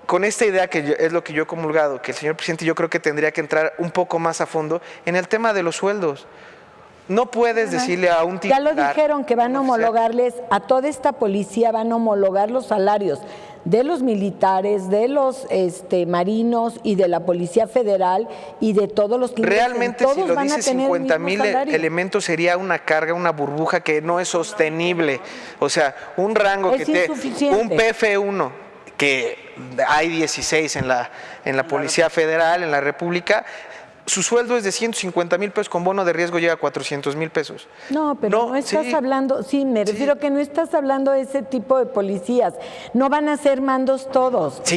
con esta idea, que es lo que yo he comulgado, que el señor presidente yo creo que tendría que entrar un poco más a fondo en el tema de los sueldos. No puedes decirle a un Ya titular... lo dijeron que van a homologarles, a toda esta policía van a homologar los salarios de los militares, de los marinos y de la Policía Federal y de todos los que Realmente, todos si lo van a dice tener el 50,000 mismo salario. elementos, sería una carga, una burbuja que no es sostenible. O sea, un rango Es que insuficiente. un PF1, que hay 16 en la Policía Federal, en la República, su sueldo es de 150,000 pesos, con bono de riesgo llega a 400,000 pesos. No, pero no estás hablando, me refiero que no estás hablando de ese tipo de policías. No van a ser mandos todos. Si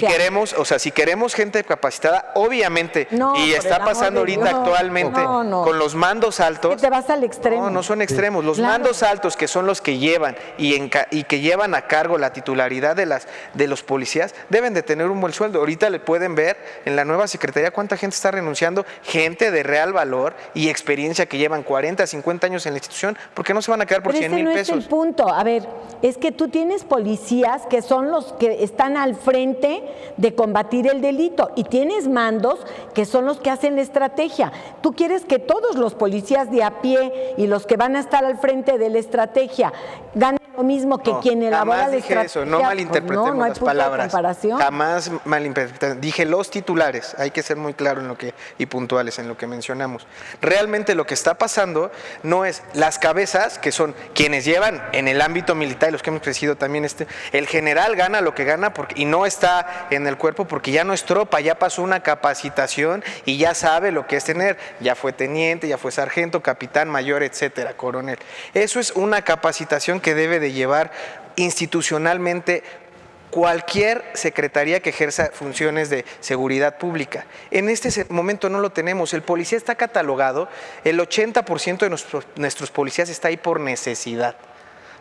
queremos gente capacitada, obviamente, No, y por está el amor pasando de ahorita Dios. actualmente No. con los mandos altos. Es que te vas al extremo. No son extremos. Los Claro. mandos altos, que son los que llevan y que llevan a cargo la titularidad de los policías, deben de tener un buen sueldo. Ahorita le pueden ver en la nueva secretaría cuánta gente está renunciando, gente de real valor y experiencia que llevan 40, 50 años en la institución, porque no se van a quedar por Pero 100,000 ese no pesos. es el punto. A ver, es que tú tienes policías que son los que están al frente de combatir el delito y tienes mandos que son los que hacen la estrategia. Tú quieres que todos los policías de a pie y los que van a estar al frente de la estrategia ganen lo mismo que quien elabora jamás la dije eso, no estrategia, malinterpretemos pues no hay las punto de palabras. comparación. Jamás malinterpretemos. Dije los titulares, hay que ser muy claro en lo que y puntuales en lo que mencionamos. Realmente lo que está pasando no es las cabezas, que son quienes llevan en el ámbito militar y los que hemos crecido también, el general gana lo que gana y no está en el cuerpo porque ya no es tropa, ya pasó una capacitación y ya sabe lo que es tener, ya fue teniente, ya fue sargento, capitán, mayor, etcétera, coronel. Eso es una capacitación que debe de llevar institucionalmente cualquier secretaría que ejerza funciones de seguridad pública. En este momento no lo tenemos. El policía está catalogado, el 80% de nuestros policías está ahí por necesidad,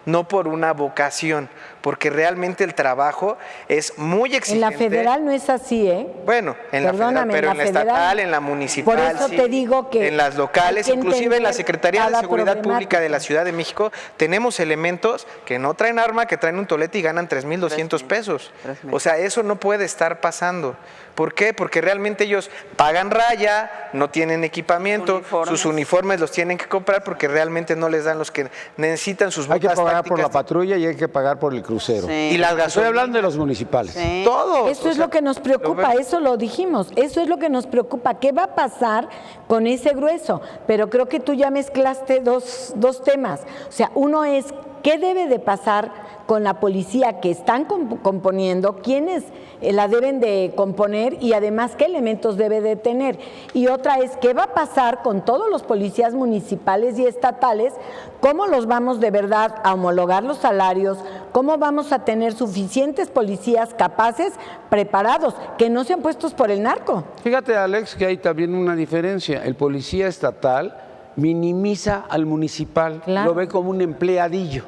no por una vocación, porque realmente el trabajo es muy exigente. En la federal no es así, ¿eh? Bueno, en la federal, pero en la estatal, en la municipal, por eso sí, te digo que en las locales, hay que inclusive en la entender Secretaría de cada Seguridad Pública de la problemática. Ciudad de México, tenemos elementos que no traen arma, que traen un tolete y ganan 3,200 pesos. O sea, eso no puede estar pasando. ¿Por qué? Porque realmente ellos pagan raya, no tienen equipamiento, sus uniformes los tienen que comprar porque realmente no les dan los que necesitan, sus Hay que botas pagar por la tácticas. patrulla y hay que pagar por el crucero. Sí. Y las Estoy gasolinas. hablando de los municipales. Sí. Todos. Eso es lo que nos preocupa, eso lo dijimos, eso es lo que nos preocupa. ¿Qué va a pasar con ese grueso? Pero creo que tú ya mezclaste dos temas. O sea, uno es qué debe de pasar con la policía que están componiendo, quiénes la deben de componer y además qué elementos debe de tener. Y otra es qué va a pasar con todos los policías municipales y estatales, cómo los vamos de verdad a homologar los salarios, cómo vamos a tener suficientes policías capaces, preparados, que no sean puestos por el narco. Fíjate, Alex, que hay también una diferencia. El policía estatal minimiza al municipal, Claro. lo ve como un empleadillo.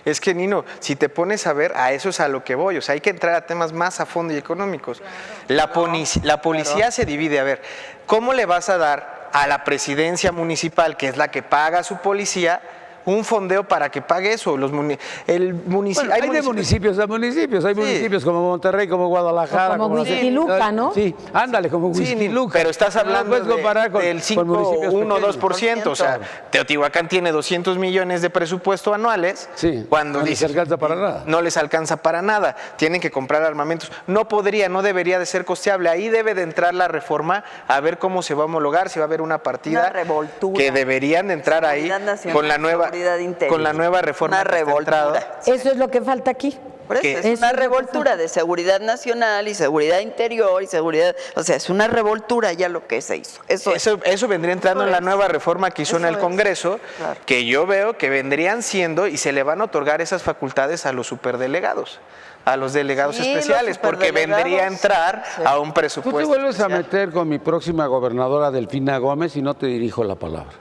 Es que, Nino, si te pones a ver, a eso es a lo que voy. O sea, hay que entrar a temas más a fondo y económicos. La policía se divide. A ver, ¿cómo le vas a dar a la presidencia municipal, que es la que paga a su policía, un fondeo para que pague eso? Bueno, hay de municipios a municipios. Hay municipios como Monterrey, como Guadalajara. O como Huixquiluca, ¿no? Sí, ándale, como Sí, Huixquiluca. pero estás hablando puedes comparar del 5, municipios 1, pequeños. 2%. O sea, Teotihuacán tiene 200 millones de presupuesto anuales. Sí, cuando no les dices, alcanza para nada. No les alcanza para nada. Tienen que comprar armamentos. No debería de ser costeable. Ahí debe de entrar la reforma a ver cómo se va a homologar, si va a haber una partida Una revoltura. que deberían de entrar ahí Seguridad Nacional, con la nueva Seguridad Interior. con la nueva reforma. Una que está entrada. revoltura. Eso es lo que falta aquí. Por eso ¿Qué? es Eso una es lo que revoltura de seguridad nacional y seguridad interior y seguridad, o sea, es una revoltura ya lo que se hizo. Eso vendría entrando en la nueva reforma que hizo en el Congreso, claro. que yo veo que vendrían siendo y se le van a otorgar esas facultades a los superdelegados, a los delegados Sí, los especiales, porque superdelegados. vendría a entrar a un Tú presupuesto. te vuelves a especial. meter con mi próxima gobernadora Delfina Gómez y no te dirijo la palabra.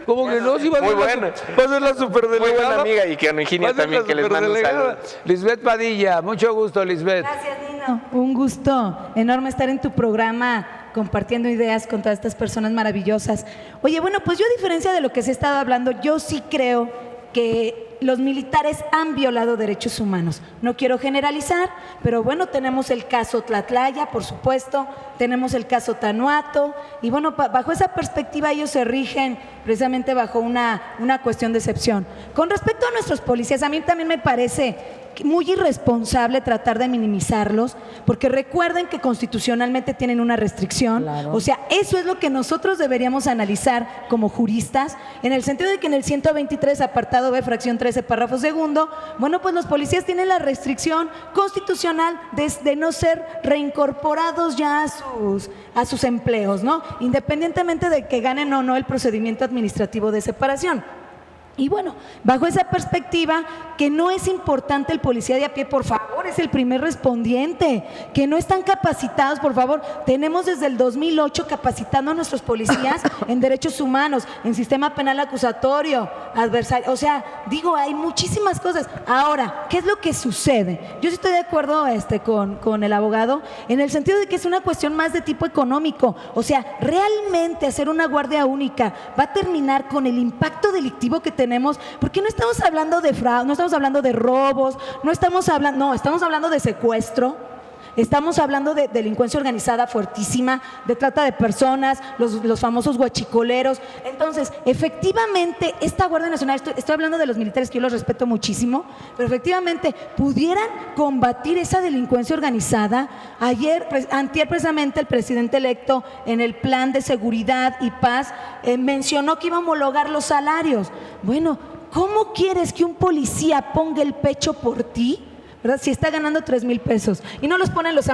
¿Cómo que no? Sí, va a Muy ser la buena. va a ser la superdelegada. Muy buena amiga y que Ana Va Higinia a ser también, la que les mando un superdelegada. saludo. Lisbeth Padilla, mucho gusto, Lisbeth. Gracias, Nino. Un gusto enorme estar en tu programa compartiendo ideas con todas estas personas maravillosas. Oye, bueno, pues yo a diferencia de lo que se ha estado hablando, yo sí creo que los militares han violado derechos humanos. No quiero generalizar, pero bueno, tenemos el caso Tlatlaya, por supuesto, tenemos el caso Tanuato, y bueno, bajo esa perspectiva ellos se rigen precisamente bajo una cuestión de excepción. Con respecto a nuestros policías, a mí también me parece muy irresponsable tratar de minimizarlos, porque recuerden que constitucionalmente tienen una restricción. Claro. O sea, eso es lo que nosotros deberíamos analizar como juristas, en el sentido de que en el 123, apartado B, fracción 13, párrafo segundo, bueno, pues los policías tienen la restricción constitucional de no ser reincorporados ya a sus empleos, ¿no? Independientemente de que ganen o no el procedimiento administrativo de separación. Y bueno, bajo esa perspectiva, que no es importante el policía de a pie, por favor, es el primer respondiente, que no están capacitados, por favor. Tenemos desde el 2008 capacitando a nuestros policías en derechos humanos, en sistema penal acusatorio, adversario, o sea, digo, hay muchísimas cosas. Ahora, ¿qué es lo que sucede? Yo sí estoy de acuerdo con el abogado, en el sentido de que es una cuestión más de tipo económico. O sea, realmente hacer una guardia única va a terminar con el impacto delictivo que tenemos, porque no estamos hablando de fraude, no estamos hablando de robos, estamos hablando de secuestro, Estamos hablando de delincuencia organizada fuertísima, de trata de personas, los famosos guachicoleros. Entonces, efectivamente, esta Guardia Nacional, estoy hablando de los militares que yo los respeto muchísimo, pero efectivamente pudieran combatir esa delincuencia organizada. Antier precisamente el presidente electo en el plan de seguridad y paz mencionó que iba a homologar los salarios. Bueno, ¿cómo quieres que un policía ponga el pecho por ti? ¿Verdad? Si está ganando 3,000 pesos y no los ponen los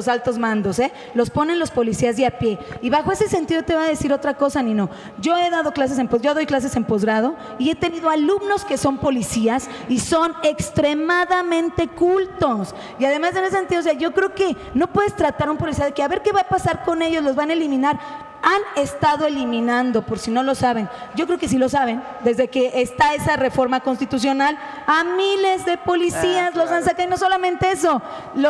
altos mandos, los ponen los policías de a pie. Y bajo ese sentido te voy a decir otra cosa, Nino. Yo doy clases en posgrado y he tenido alumnos que son policías y son extremadamente cultos. Y además en ese sentido, o sea, yo creo que no puedes tratar a un policía de que a ver qué va a pasar con ellos, los van a eliminar. Han estado eliminando, por si no lo saben, yo creo que sí lo saben, desde que está esa reforma constitucional, a miles de policías los han sacado, y no solamente eso,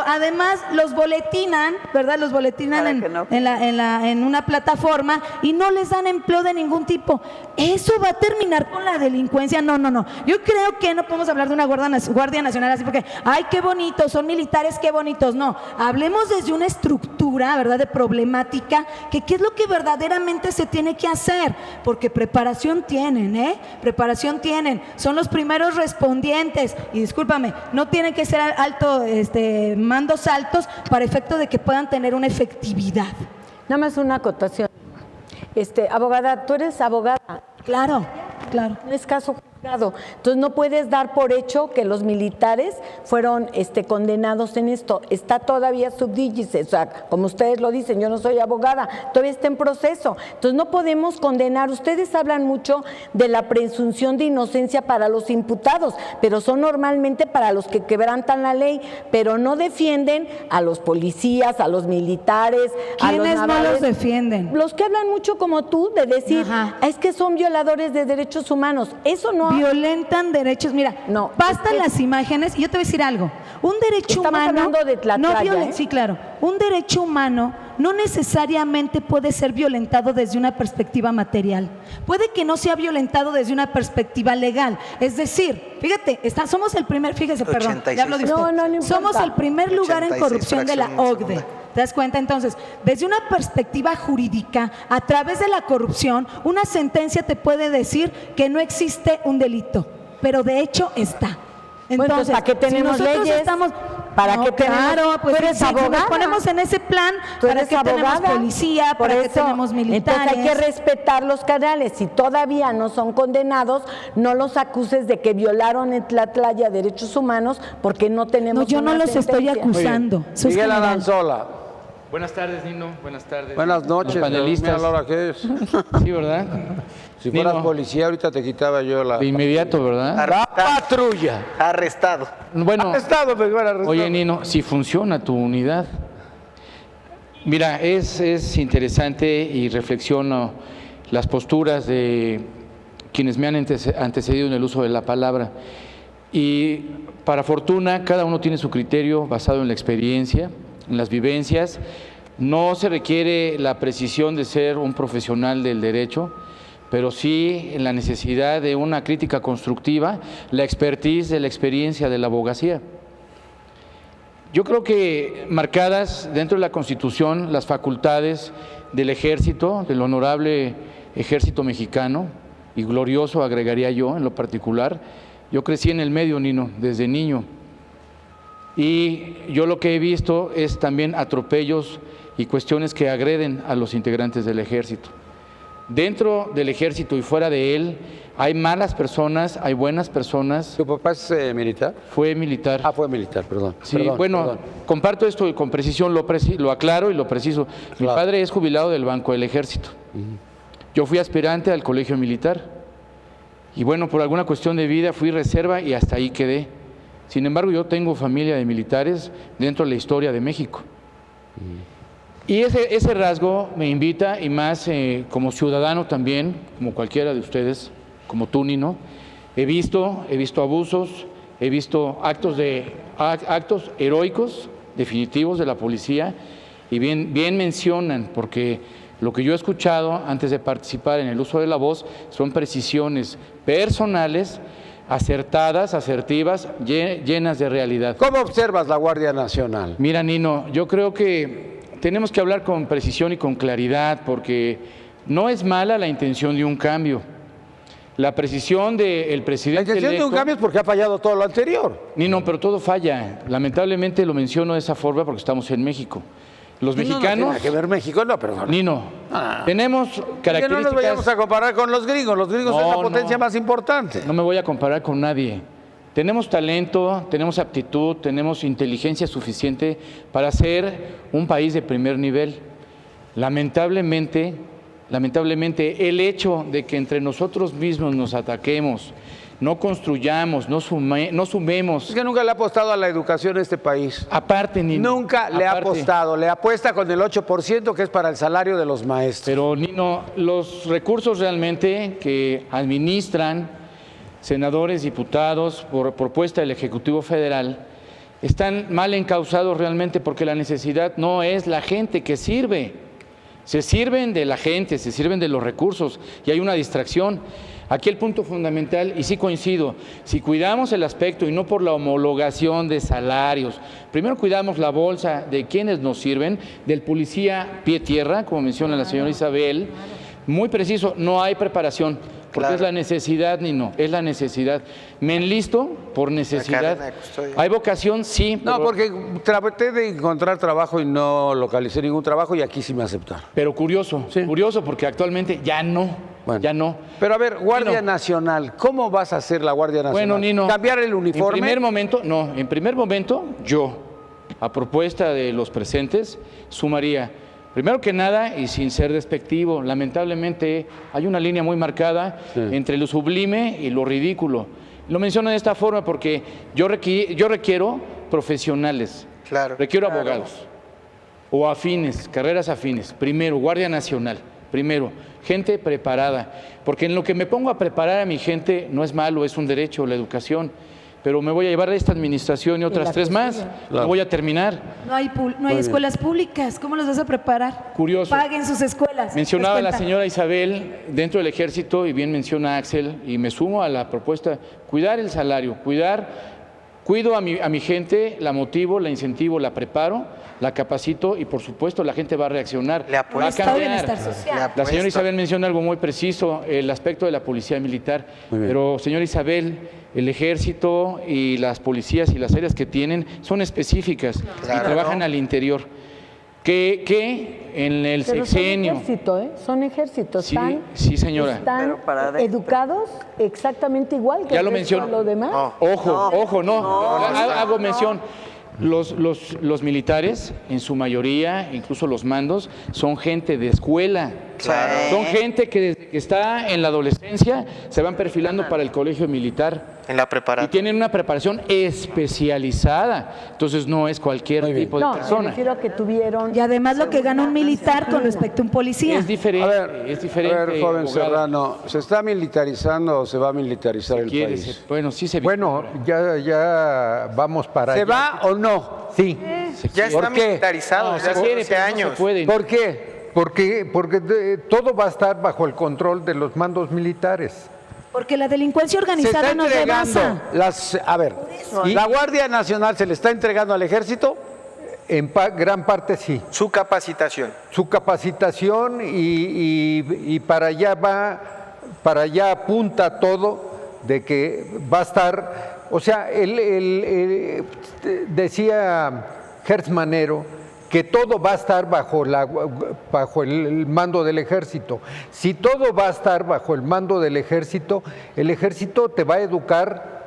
además los boletinan, ¿verdad? Los boletinan en una plataforma y no les dan empleo de ningún tipo. ¿Eso va a terminar con la delincuencia? No. Yo creo que no podemos hablar de una Guardia Nacional así porque, ay, qué bonitos, son militares, qué bonitos. No, hablemos desde una estructura, ¿verdad?, de problemática, que qué es lo que verdaderamente se tiene que hacer, porque preparación tienen, preparación tienen, son los primeros respondientes, y discúlpame, no tienen que ser mandos altos para efecto de que puedan tener una efectividad. Nada más una acotación. Abogada, tú eres abogada. Claro. Es caso juzgado. Entonces no puedes dar por hecho que los militares fueron condenados en esto. Está todavía subdígice, o sea, como ustedes lo dicen, yo no soy abogada, todavía está en proceso. Entonces no podemos condenar. Ustedes hablan mucho de la presunción de inocencia para los imputados, pero son normalmente para los que quebrantan la ley, pero no defienden a los policías, a los militares, a los ¿Quiénes no navales. los defienden? Los que hablan mucho como tú, de decir, es que son violadores de derechos humanos. Eso no. Violentan derechos. Mira, no, bastan las imágenes. Y yo te voy a decir algo. Un derecho Estamos humano. hablando de Tlatlaya, Sí, claro. Un derecho humano no necesariamente puede ser violentado desde una perspectiva material. Puede que no sea violentado desde una perspectiva legal. Es decir, fíjate, somos el primer, fíjese, perdón, le hablo de usted. No importa. Somos el primer lugar en corrupción de la OCDE. ¿Te das cuenta? Entonces, desde una perspectiva jurídica, a través de la corrupción, una sentencia te puede decir que no existe un delito, pero de hecho está. Entonces, ¿para qué tenemos si nosotros leyes? ¿Para qué tenemos? pues ¿Tú eres si abogada? nos ponemos en ese plan, ¿para qué tenemos policía? ¿Para qué tenemos militares? Entonces hay que respetar los canales. Si todavía no son condenados, no los acuses de que violaron en Tlatlaya derechos humanos porque no tenemos. No, yo no una los estoy sentencia. acusando. Eso es Miguel general. Aranzola. Buenas tardes, Nino. Buenas tardes. Buenas noches. Los panelistas. Mira la hora que es. Sí, ¿verdad? Si fueras Nino, policía, ahorita te quitaba yo la de inmediato, ¿verdad? la patrulla. Arrestado. Bueno, Arrestado, pues, bueno, arrestado. oye, Nino, si funciona tu unidad. Mira, es interesante y reflexiono las posturas de quienes me han antecedido en el uso de la palabra. Y para fortuna, cada uno tiene su criterio basado en la experiencia, en las vivencias. No se requiere la precisión de ser un profesional del derecho, pero sí en la necesidad de una crítica constructiva, la expertise de la experiencia de la abogacía. Yo creo que marcadas dentro de la Constitución las facultades del Ejército, del honorable Ejército mexicano, y glorioso agregaría yo en lo particular. Yo crecí en el medio, Nino, desde niño, y yo lo que he visto es también atropellos y cuestiones que agreden a los integrantes del Ejército. Dentro del Ejército y fuera de él hay malas personas, hay buenas personas. ¿Tu papá es militar? Fue militar. Ah, fue militar, perdón. Sí, Perdón, bueno, perdón. comparto esto y con precisión, lo aclaro y lo preciso. Mi Claro. padre es jubilado del Banco del Ejército. Yo fui aspirante al colegio militar y bueno, por alguna cuestión de vida fui reserva y hasta ahí quedé. Sin embargo, yo tengo familia de militares dentro de la historia de México. Y ese rasgo me invita, y más como ciudadano también, como cualquiera de ustedes, como tú, Nino, he visto abusos, he visto actos heroicos, definitivos de la policía, y bien mencionan, porque lo que yo he escuchado antes de participar en el uso de la voz son precisiones personales acertadas, asertivas, llenas de realidad. ¿Cómo observas la Guardia Nacional? Mira, Nino, yo creo que tenemos que hablar con precisión y con claridad, porque no es mala la intención de un cambio. La precisión del La presidente intención de un electo, cambio es porque ha fallado todo lo anterior. Nino, pero todo falla. Lamentablemente lo menciono de esa forma porque estamos en México. Los No mexicanos, tiene nada que ver México, no, perdón. Nino, tenemos Que no nos características. vayamos a comparar con los gringos. Los gringos son la No, potencia no. más importante. No me voy a comparar con nadie. Tenemos talento, tenemos aptitud, tenemos inteligencia suficiente para ser un país de primer nivel. Lamentablemente, el hecho de que entre nosotros mismos nos ataquemos, no construyamos, no sumemos. Es que nunca le ha apostado a la educación a este país. Aparte, Nino. Nunca le ha aparte. apostado. Le apuesta con el 8% que es para el salario de los maestros. Pero, Nino, los recursos realmente que administran senadores, diputados, por propuesta del Ejecutivo Federal, están mal encausados realmente porque la necesidad no es la gente que sirve. Se sirven de la gente, se sirven de los recursos y hay una distracción. Aquí el punto fundamental, y sí coincido, si cuidamos el aspecto y no por la homologación de salarios, primero cuidamos la bolsa de quienes nos sirven, del policía pie tierra, como menciona la señora Isabel, muy preciso, no hay preparación. Porque Claro. es la necesidad, Nino, es la necesidad. Me enlisto por necesidad. cadena de custodia. ¿Hay vocación? Sí. No, pero- porque traté de encontrar trabajo y no localicé ningún trabajo y aquí sí me aceptaron. Pero curioso, Sí. curioso porque actualmente ya no, Bueno. ya no. Pero a ver, Guardia Nino. Nacional, ¿cómo vas a hacer la Guardia Nacional? Bueno, Nino. ¿Cambiar el uniforme? En primer momento, yo, a propuesta de los presentes, sumaría, primero que nada, y sin ser despectivo, lamentablemente hay una línea muy marcada entre lo sublime y lo ridículo. Lo menciono de esta forma porque yo requiero profesionales, Claro. requiero abogados o afines, carreras afines. Primero, Guardia Nacional. Primero, gente preparada, porque en lo que me pongo a preparar a mi gente no es malo, es un derecho, la educación, pero me voy a llevar a esta administración y otras la 3 que más, sigue. no voy a terminar. No hay escuelas públicas, ¿cómo los vas a preparar? Curioso. Paguen sus escuelas. Mencionaba ¿Les la cuenta? señora Isabel, dentro del ejército, y bien menciona Axel, y me sumo a la propuesta, cuidar el salario, cuido a mi gente, la motivo, la incentivo, la preparo, la capacito y por supuesto la gente va a reaccionar. Le va a apuesto. Estado de cambiar. bienestar social. Le La apuesto. señora Isabel menciona algo muy preciso, el aspecto de la policía militar. Muy bien. Pero, señora Isabel, el ejército y las policías y las áreas que tienen son específicas y Claro. trabajan al interior. Que en el Pero sexenio... son ejército, ¿eh? Son ejércitos. Sí, Están, sí, señora. Están Pero para adentro. educados exactamente igual que Ya el lo resto de menciono. lo demás. No. Ojo, no. no, Hago mención. Los militares, en su mayoría, incluso los mandos, son gente de escuela. Claro. Son gente que desde que está en la adolescencia se van perfilando para el colegio militar. En la Y preparatoria. tienen una preparación especializada. Entonces no es cualquier tipo de No, me persona. refiero a que tuvieron... Y además lo que gana un militar con respecto a un policía. Es diferente, A es diferente. ver, joven abogado. Serrano, ¿se está militarizando o se va a militarizar el Quiere país? ser- Bueno, sí se Bueno, ya vamos para ¿Se allá. va o no? Sí. Ya está ¿Por qué? militarizado No, desde se hace quiere, 12 pero no años. se puede. ¿Por qué? Porque todo va a estar bajo el control de los mandos militares. Porque la delincuencia Se está organizada no entregando rebasa. a ver, ¿la Guardia Nacional se le está entregando al ejército? En gran parte sí. Su capacitación. Su capacitación y para allá apunta todo de que va a estar, o sea, decía Hertz Manero que todo va a estar bajo el mando del ejército. Si todo va a estar bajo el mando del ejército, el ejército te va a educar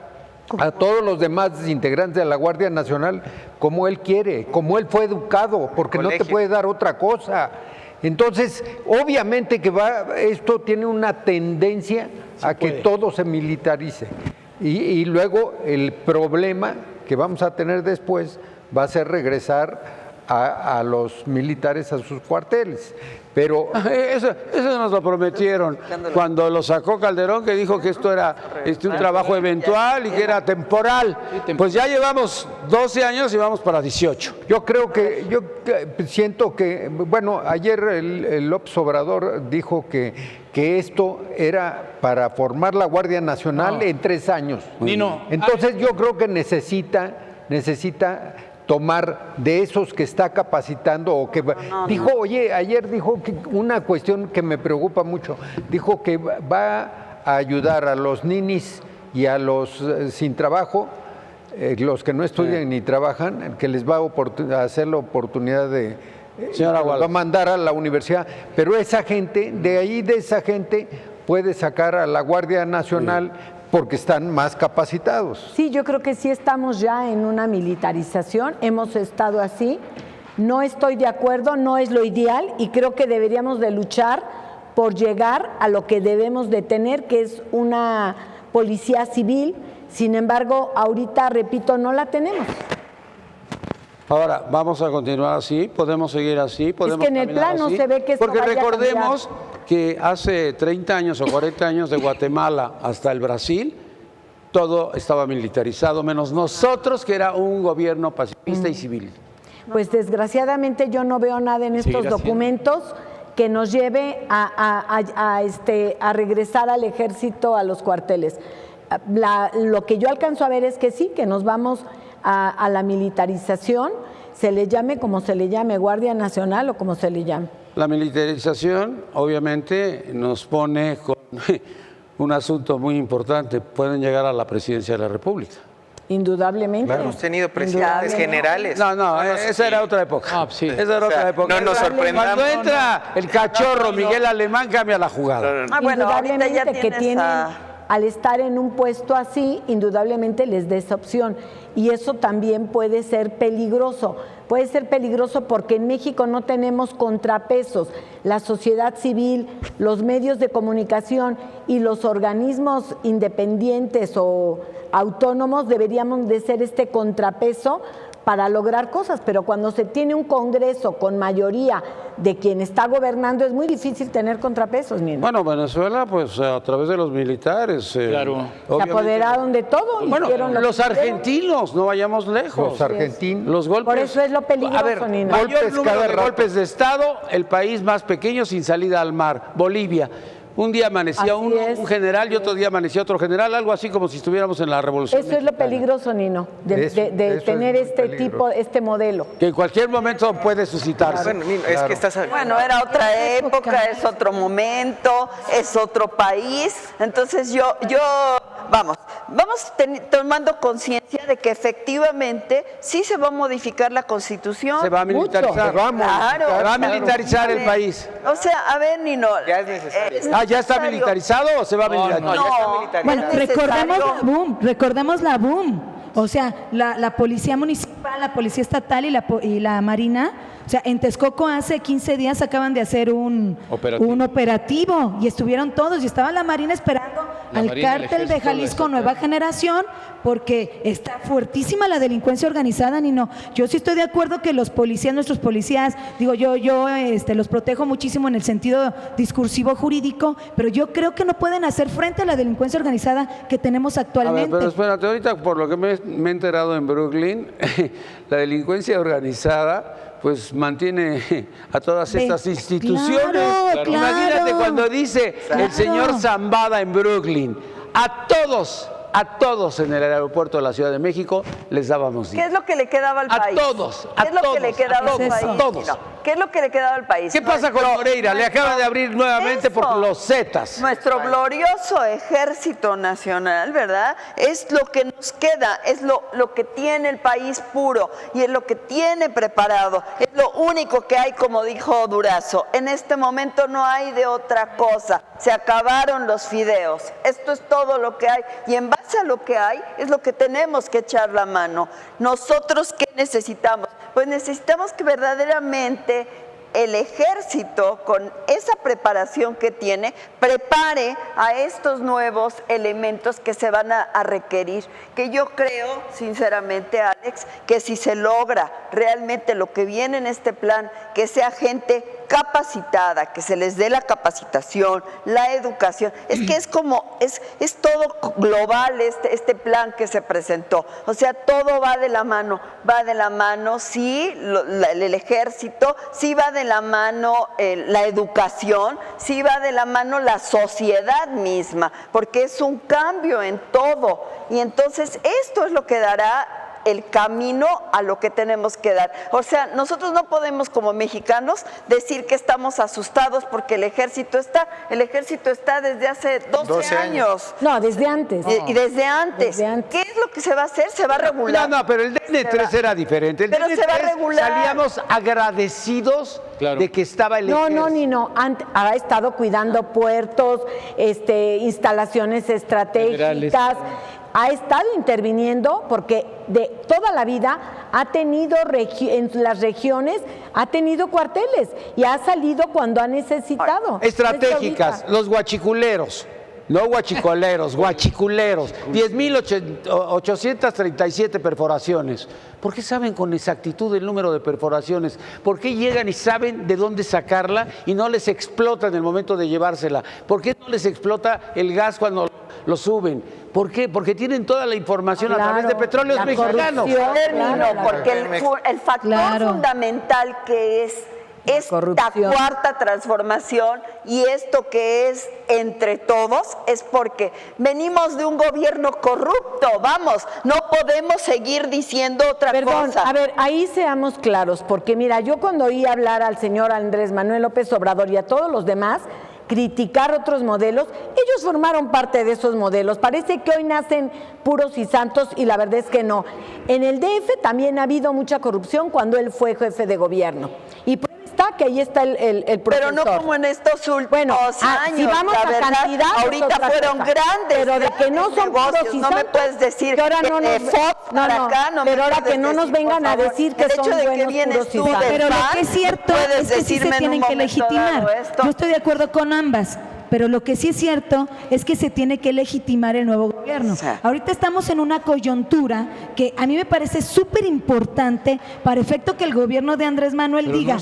a todos los demás integrantes de la Guardia Nacional como él quiere, como él fue educado, porque no te Colegio. puede dar otra cosa. Entonces, obviamente que esto tiene una tendencia a que todo se militarice. Y luego el problema que vamos a tener después va a ser regresar a los militares a sus cuarteles. Pero Eso nos lo prometieron cuando lo sacó Calderón, que dijo que esto era un trabajo eventual y que era temporal. Pues ya llevamos 12 años y vamos para 18. yo creo que, siento que, bueno, ayer el López Obrador dijo que esto era para formar la Guardia Nacional en 3 años. Nino, Entonces yo creo que necesita tomar de esos que está capacitando o que dijo, oye, ayer dijo que una cuestión que me preocupa mucho, dijo que va a ayudar a los ninis y a los sin trabajo, los que no estudian ni trabajan, que les va a hacer la oportunidad de Señora los va a mandar a la universidad, pero esa gente, de esa gente puede sacar a la Guardia Nacional porque están más capacitados. Sí, yo creo que sí estamos ya en una militarización, hemos estado así, no estoy de acuerdo, no es lo ideal y creo que deberíamos de luchar por llegar a lo que debemos de tener, que es una policía civil, sin embargo, ahorita, repito, no la tenemos. Ahora, vamos a continuar así, podemos seguir así, podemos que en el caminar plano así, se ve que esto porque vaya a recordemos que hace 30 años o 40 años de Guatemala hasta el Brasil, todo estaba militarizado, menos nosotros, que era un gobierno pacifista y civil. Pues desgraciadamente yo no veo nada en estos documentos que nos lleve a regresar al ejército, a los cuarteles. Lo que yo alcanzo a ver es que sí, que nos vamos a la militarización, se le llame como se le llame, Guardia Nacional o como se le llame. La militarización obviamente nos pone con un asunto muy importante, pueden llegar a la presidencia de la República. Indudablemente. Hemos tenido presidentes generales. No, esa era otra época. Sí. Esa era otra época. no nos sorprendamos. Cuando entra el cachorro Miguel Alemán, cambia la jugada. Bueno, ahorita ya Indudablemente que tienes tienen, a... al estar en un puesto así, indudablemente les da esa opción. Y eso también puede ser peligroso. Puede ser peligroso porque en México no tenemos contrapesos. La sociedad civil, los medios de comunicación y los organismos independientes o autónomos deberíamos de ser este contrapeso para lograr cosas, pero cuando se tiene un Congreso con mayoría de quien está gobernando es muy difícil tener contrapesos, Nino. Bueno, Venezuela, pues a través de los militares. Claro. Se apoderaron de todo. Bueno, hicieron lo los que quisieron. argentinos, no vayamos lejos. Los argentinos. Los golpes. Por eso es lo peligroso, A ver, Nino. mayor Golpes número cada de rato. golpes de Estado, el país más pequeño sin salida al mar, Bolivia. Un día amanecía Así es. un general y otro día amanecía otro general, algo así como si estuviéramos en la Revolución Eso es lo Mexicana. peligroso, Nino, de Eso es tener muy este peligroso. tipo, este modelo. Que en cualquier momento puede suscitarse. Bueno, Nino, es que estás... Bueno, era otra época, es otro momento, es otro país. Entonces vamos tomando conciencia de que efectivamente sí se va a modificar la Constitución. Se va a militarizar. Se va a modificar, Claro, Se va a claro. militarizar el A ver, país. O sea, a ver, Nino. Ya es necesario. ¿Ya está militarizado o se va a militarizar? No, ya está militarizado. Bueno, es necesario. recordemos la boom. O sea, la policía municipal, la policía estatal y la marina. O sea, en Texcoco hace 15 días acaban de hacer un operativo y estuvieron todos y estaba la marina esperando al Marina, el cártel de ejército, Jalisco la Nueva Generación porque está fuertísima la delincuencia organizada, Nino. Yo sí estoy de acuerdo que los policías, nuestros policías, digo yo los protejo muchísimo en el sentido discursivo jurídico, pero yo creo que no pueden hacer frente a la delincuencia organizada que tenemos A ver, actualmente. pero espérate, ahorita por lo que me he enterado en Brooklyn, la delincuencia organizada pues mantiene a todas estas instituciones. Claro, Imagínate claro. cuando dice el señor Zambada en Brooklyn, a todos en el aeropuerto de la Ciudad de México les dábamos ¿Qué dinero. es lo que le quedaba al A país? todos, ¿Qué a es lo que le todos, quedaba a al todos, país? a todos. Nino? ¿Qué es lo que le quedaba al país? ¿Qué pasa con Moreira? Le acaba de abrir nuevamente por Eso. los Zetas. Nuestro glorioso Ejército Nacional, ¿verdad? Es lo que nos queda, es lo que tiene el país puro y es lo que tiene preparado. Es lo único que hay, como dijo Durazo. En este momento no hay de otra cosa. Se acabaron los fideos. Esto es todo lo que hay. Y en base a lo que hay, es lo que tenemos que echar la mano. ¿Nosotros qué necesitamos? Pues necesitamos que verdaderamente el ejército, con esa preparación que tiene, prepare a estos nuevos elementos que se van a requerir, que yo creo, sinceramente, Alex, que si se logra realmente lo que viene en este plan, que sea gente capacitada, que se les dé la capacitación, la educación, es que es como, es todo global este plan que se presentó, o sea, todo va de la mano, sí, el ejército, sí va de la mano la educación, sí va de la mano la sociedad misma, porque es un cambio en todo, y entonces esto es lo que dará el camino a lo que tenemos que dar. O sea, nosotros no podemos como mexicanos decir que estamos asustados porque el ejército está desde hace 12 años. No, desde antes. Y desde antes. ¿Qué es lo que se va a hacer? Se va a regular. No, pero el DN3 era diferente. El pero DN3 se va a regular. salíamos agradecidos de que estaba el ejército. Ha estado cuidando puertos, instalaciones estratégicas. Ha estado interviniendo porque de toda la vida ha tenido en las regiones, ha tenido cuarteles y ha salido cuando ha necesitado. Estratégicas, los guachiculeros. No guachicoleros, guachiculeros. 10.837 perforaciones. ¿Por qué saben con exactitud el número de perforaciones? ¿Por qué llegan y saben de dónde sacarla y no les explota en el momento de llevársela? ¿Por qué no les explota el gas cuando lo suben? ¿Por qué? Porque tienen toda la información a través de Petróleos Mexicanos. Porque el factor fundamental que es esta cuarta transformación y esto que es entre todos es porque venimos de un gobierno corrupto, vamos, no podemos seguir diciendo otra cosa. A ver, ahí seamos claros, porque mira, yo cuando oí hablar al señor Andrés Manuel López Obrador y a todos los demás, criticar otros modelos, ellos formaron parte de esos modelos, parece que hoy nacen puros y santos y la verdad es que no. En el DF también ha habido mucha corrupción cuando él fue jefe de gobierno y está que ahí está el profesor. Pero no como en estos últimos años. Si vamos a verdad, cantidad, ahorita fueron grandes. Pero de que no son puros y no me puedes decir que ahora no nos pero ahora que no nos vengan a decir que son buenos puros y santos. Pero lo que es cierto es que sí se tienen que legitimar. Yo estoy de acuerdo con ambas. Pero lo que sí es cierto es que se tiene que legitimar el nuevo gobierno. Ahorita estamos en una coyuntura que a mí me parece súper importante para efecto que el gobierno de Andrés Manuel diga,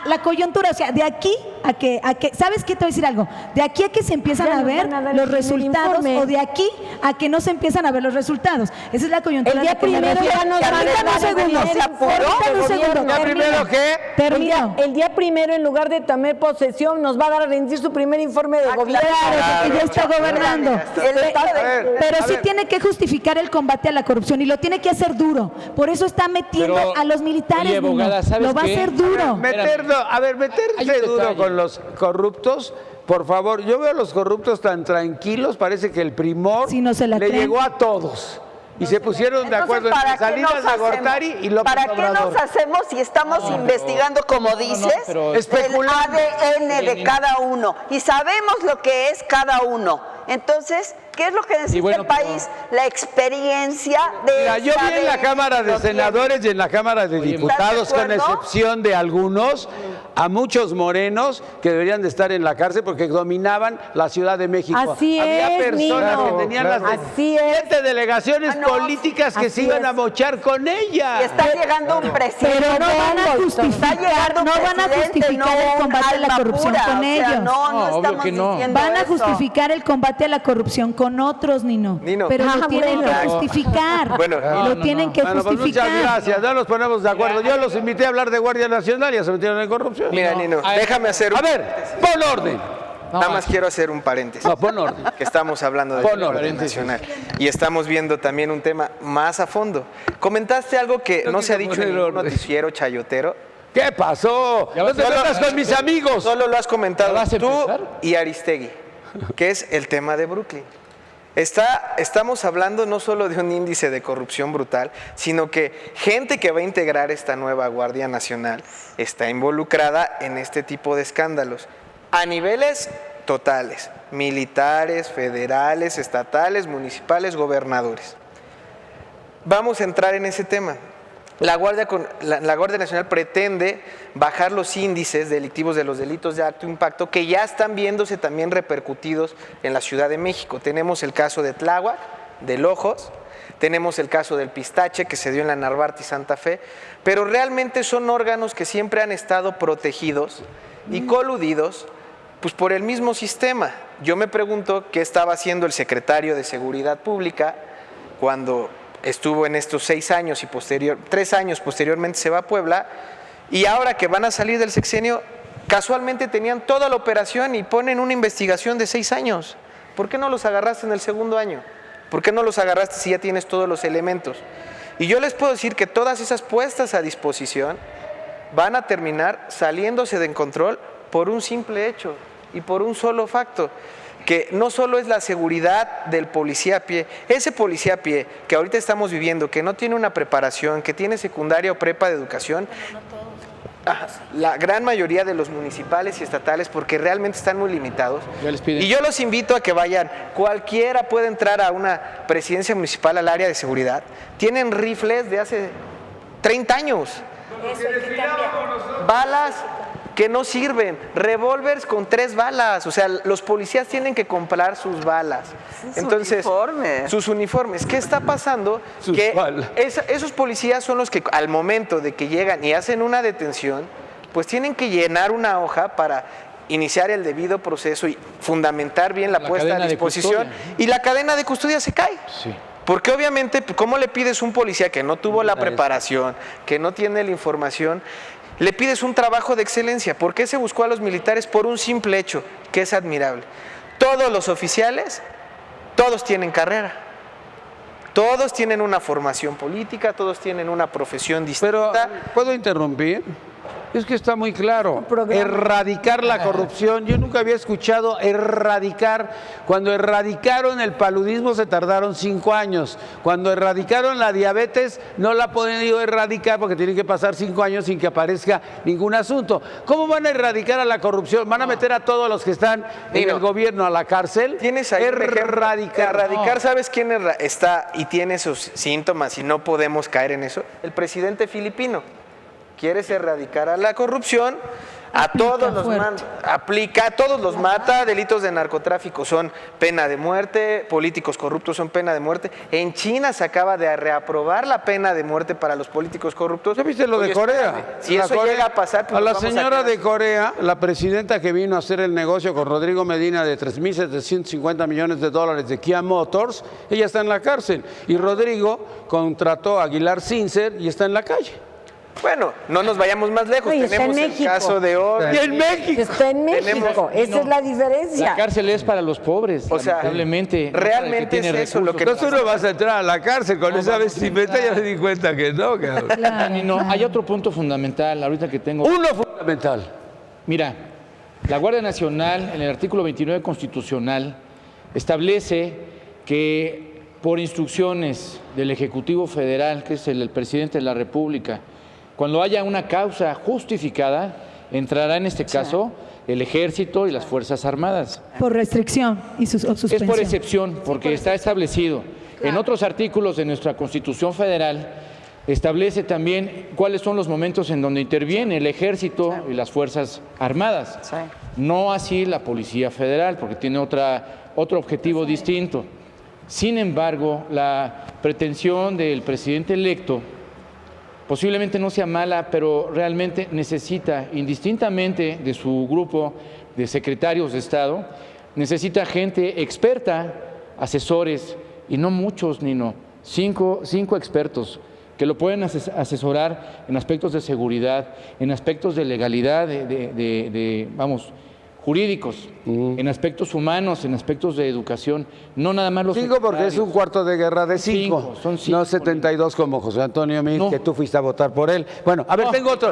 la coyuntura, o sea, de aquí a que, ¿sabes qué? Te voy a decir algo. De aquí a que se empiezan a ver los resultados o de aquí a que no se empiezan a ver los resultados. Esa es la coyuntura. El día primero ya nos van a dar un segundo. El día primero, en lugar de tomar posesión, nos va a dar a rendir su primer informe de gobierno. Claro, que ya está gobernando. Pero sí tiene que justificar el combate a la corrupción y lo tiene que hacer duro. Por eso está metiendo a los militares. Oye, abogada, ¿sabes lo va a hacer duro. Meterse duro con los corruptos. Por favor, yo veo a los corruptos tan tranquilos, parece que el primor le llegó a todos. Y se pusieron de acuerdo entre Salinas de Gortari y López Obrador. ¿Para qué nos hacemos si estamos investigando, como dices, el ADN de cada uno? Y sabemos lo que es cada uno. Entonces, ¿qué es lo que necesita el país? La experiencia de... Mira, yo vi en la Cámara de Senadores y en la Cámara de Diputados, con excepción de algunos, a muchos morenos que deberían de estar en la cárcel porque dominaban la Ciudad de México. Así Había es, personas que tenían las 7 delegaciones políticas que se iban a mochar con ella. Y está llegando un presidente. Pero no van a justificar, el combate a la corrupción con ellos. No estamos diciendo van a justificar el combate a la corrupción con otros, Nino. Pero lo tienen que justificar. Lo tienen que justificar. Pues muchas gracias, no nos ponemos de acuerdo. Yo los invité a hablar de Guardia Nacional y ya se metieron en corrupción. Mira, Nino, déjame hacer un... A ver, pon orden. Nada más quiero hacer un paréntesis. No, pon orden. Que estamos hablando de Guardia Nacional. Y estamos viendo también un tema más a fondo. Comentaste algo que no se ha dicho en ningún noticiero chayotero. ¿Qué pasó? No te metas con mis amigos. Solo lo has comentado tú y Aristegui, que es el tema de Brooklyn. Estamos hablando no solo de un índice de corrupción brutal, sino que gente que va a integrar esta nueva Guardia Nacional está involucrada en este tipo de escándalos a niveles totales, militares, federales, estatales, municipales, gobernadores. Vamos a entrar en ese tema. la Guardia Nacional pretende bajar los índices delictivos de los delitos de alto impacto que ya están viéndose también repercutidos en la Ciudad de México. Tenemos el caso de Tláhuac, de Lojos, tenemos el caso del Pistache que se dio en la Narvarte y Santa Fe, pero realmente son órganos que siempre han estado protegidos y coludidos pues, por el mismo sistema. Yo me pregunto qué estaba haciendo el secretario de Seguridad Pública cuando estuvo en estos 6 años y 3 años posteriormente se va a Puebla, y ahora que van a salir del sexenio, casualmente tenían toda la operación y ponen una investigación de 6 años. ¿Por qué no los agarraste en el segundo año? ¿Por qué no los agarraste si ya tienes todos los elementos? Y yo les puedo decir que todas esas puestas a disposición van a terminar saliéndose de control por un simple hecho y por un solo facto, que no solo es la seguridad del policía a pie, ese policía a pie que ahorita estamos viviendo, que no tiene una preparación, que tiene secundaria o prepa de educación, la gran mayoría de los municipales y estatales, porque realmente están muy limitados. Y yo los invito a que vayan, cualquiera puede entrar a una presidencia municipal al área de seguridad, tienen rifles de hace 30 años, balas que no sirven, revólveres con 3 balas, o sea, los policías tienen que comprar sus balas. Entonces, sus uniformes. ¿Qué está pasando? Que esos policías son los que al momento de que llegan y hacen una detención, pues tienen que llenar una hoja para iniciar el debido proceso y fundamentar bien la puesta a disposición, y la cadena de custodia se cae. Sí. Porque obviamente, ¿cómo le pides a un policía que no tuvo la preparación, que no tiene la información? Le pides un trabajo de excelencia. ¿Por qué se buscó a los militares? Por un simple hecho, que es admirable. Todos los oficiales, todos tienen carrera. Todos tienen una formación política, todos tienen una profesión distinta. Pero, ¿puedo interrumpir? Es que está muy claro, erradicar la corrupción. Yo nunca había escuchado erradicar. Cuando erradicaron el paludismo se tardaron 5 años. Cuando erradicaron la diabetes no la han podido erradicar porque tienen que pasar 5 años sin que aparezca ningún asunto. ¿Cómo van a erradicar a la corrupción? ¿Van a meter a todos los que están en el gobierno a la cárcel? Tienes ahí erradicar. ¿Sabes quién está y tiene esos síntomas y no podemos caer en eso? El presidente filipino. Quieres erradicar a la corrupción, a todos los mata, delitos de narcotráfico son pena de muerte, políticos corruptos son pena de muerte. En China se acaba de reaprobar la pena de muerte para los políticos corruptos. ¿Ya viste lo de Corea? Si eso llega a pasar, pues a la señora de Corea, la presidenta que vino a hacer el negocio con Rodrigo Medina de $3,750 millones de Kia Motors, ella está en la cárcel. Y Rodrigo contrató a Aguilar Sincer y está en la calle. Bueno, no nos vayamos más lejos. Oye, tenemos el caso de hoy. Y en México. Está en México, esa es la diferencia. La cárcel es para los pobres, o sea, lamentablemente. Realmente es eso lo que no solo vas a entrar a la cárcel con esa vestimenta, ya me di cuenta que no, cabrón. Hay otro punto fundamental, ahorita que tengo. Uno fundamental. Mira, la Guardia Nacional, en el artículo 29 constitucional, establece que por instrucciones del Ejecutivo Federal, que es el presidente de la República, cuando haya una causa justificada, entrará en este caso el Ejército y las Fuerzas Armadas. Por restricción o suspensión. Es por excepción, porque está establecido. En otros artículos de nuestra Constitución Federal establece también cuáles son los momentos en donde interviene el Ejército y las Fuerzas Armadas. No así la Policía Federal, porque tiene otro objetivo distinto. Sin embargo, la pretensión del presidente electo posiblemente no sea mala, pero realmente necesita, indistintamente de su grupo de secretarios de Estado, necesita gente experta, asesores, y no muchos, Nino, cinco expertos que lo pueden asesorar en aspectos de seguridad, en aspectos de legalidad, jurídicos, en aspectos humanos, en aspectos de educación, no nada más los 5 porque es un cuarto de guerra de 5, son 5, no 72 como José Antonio Meade, que tú fuiste a votar por él. Bueno, a ver, tengo otra,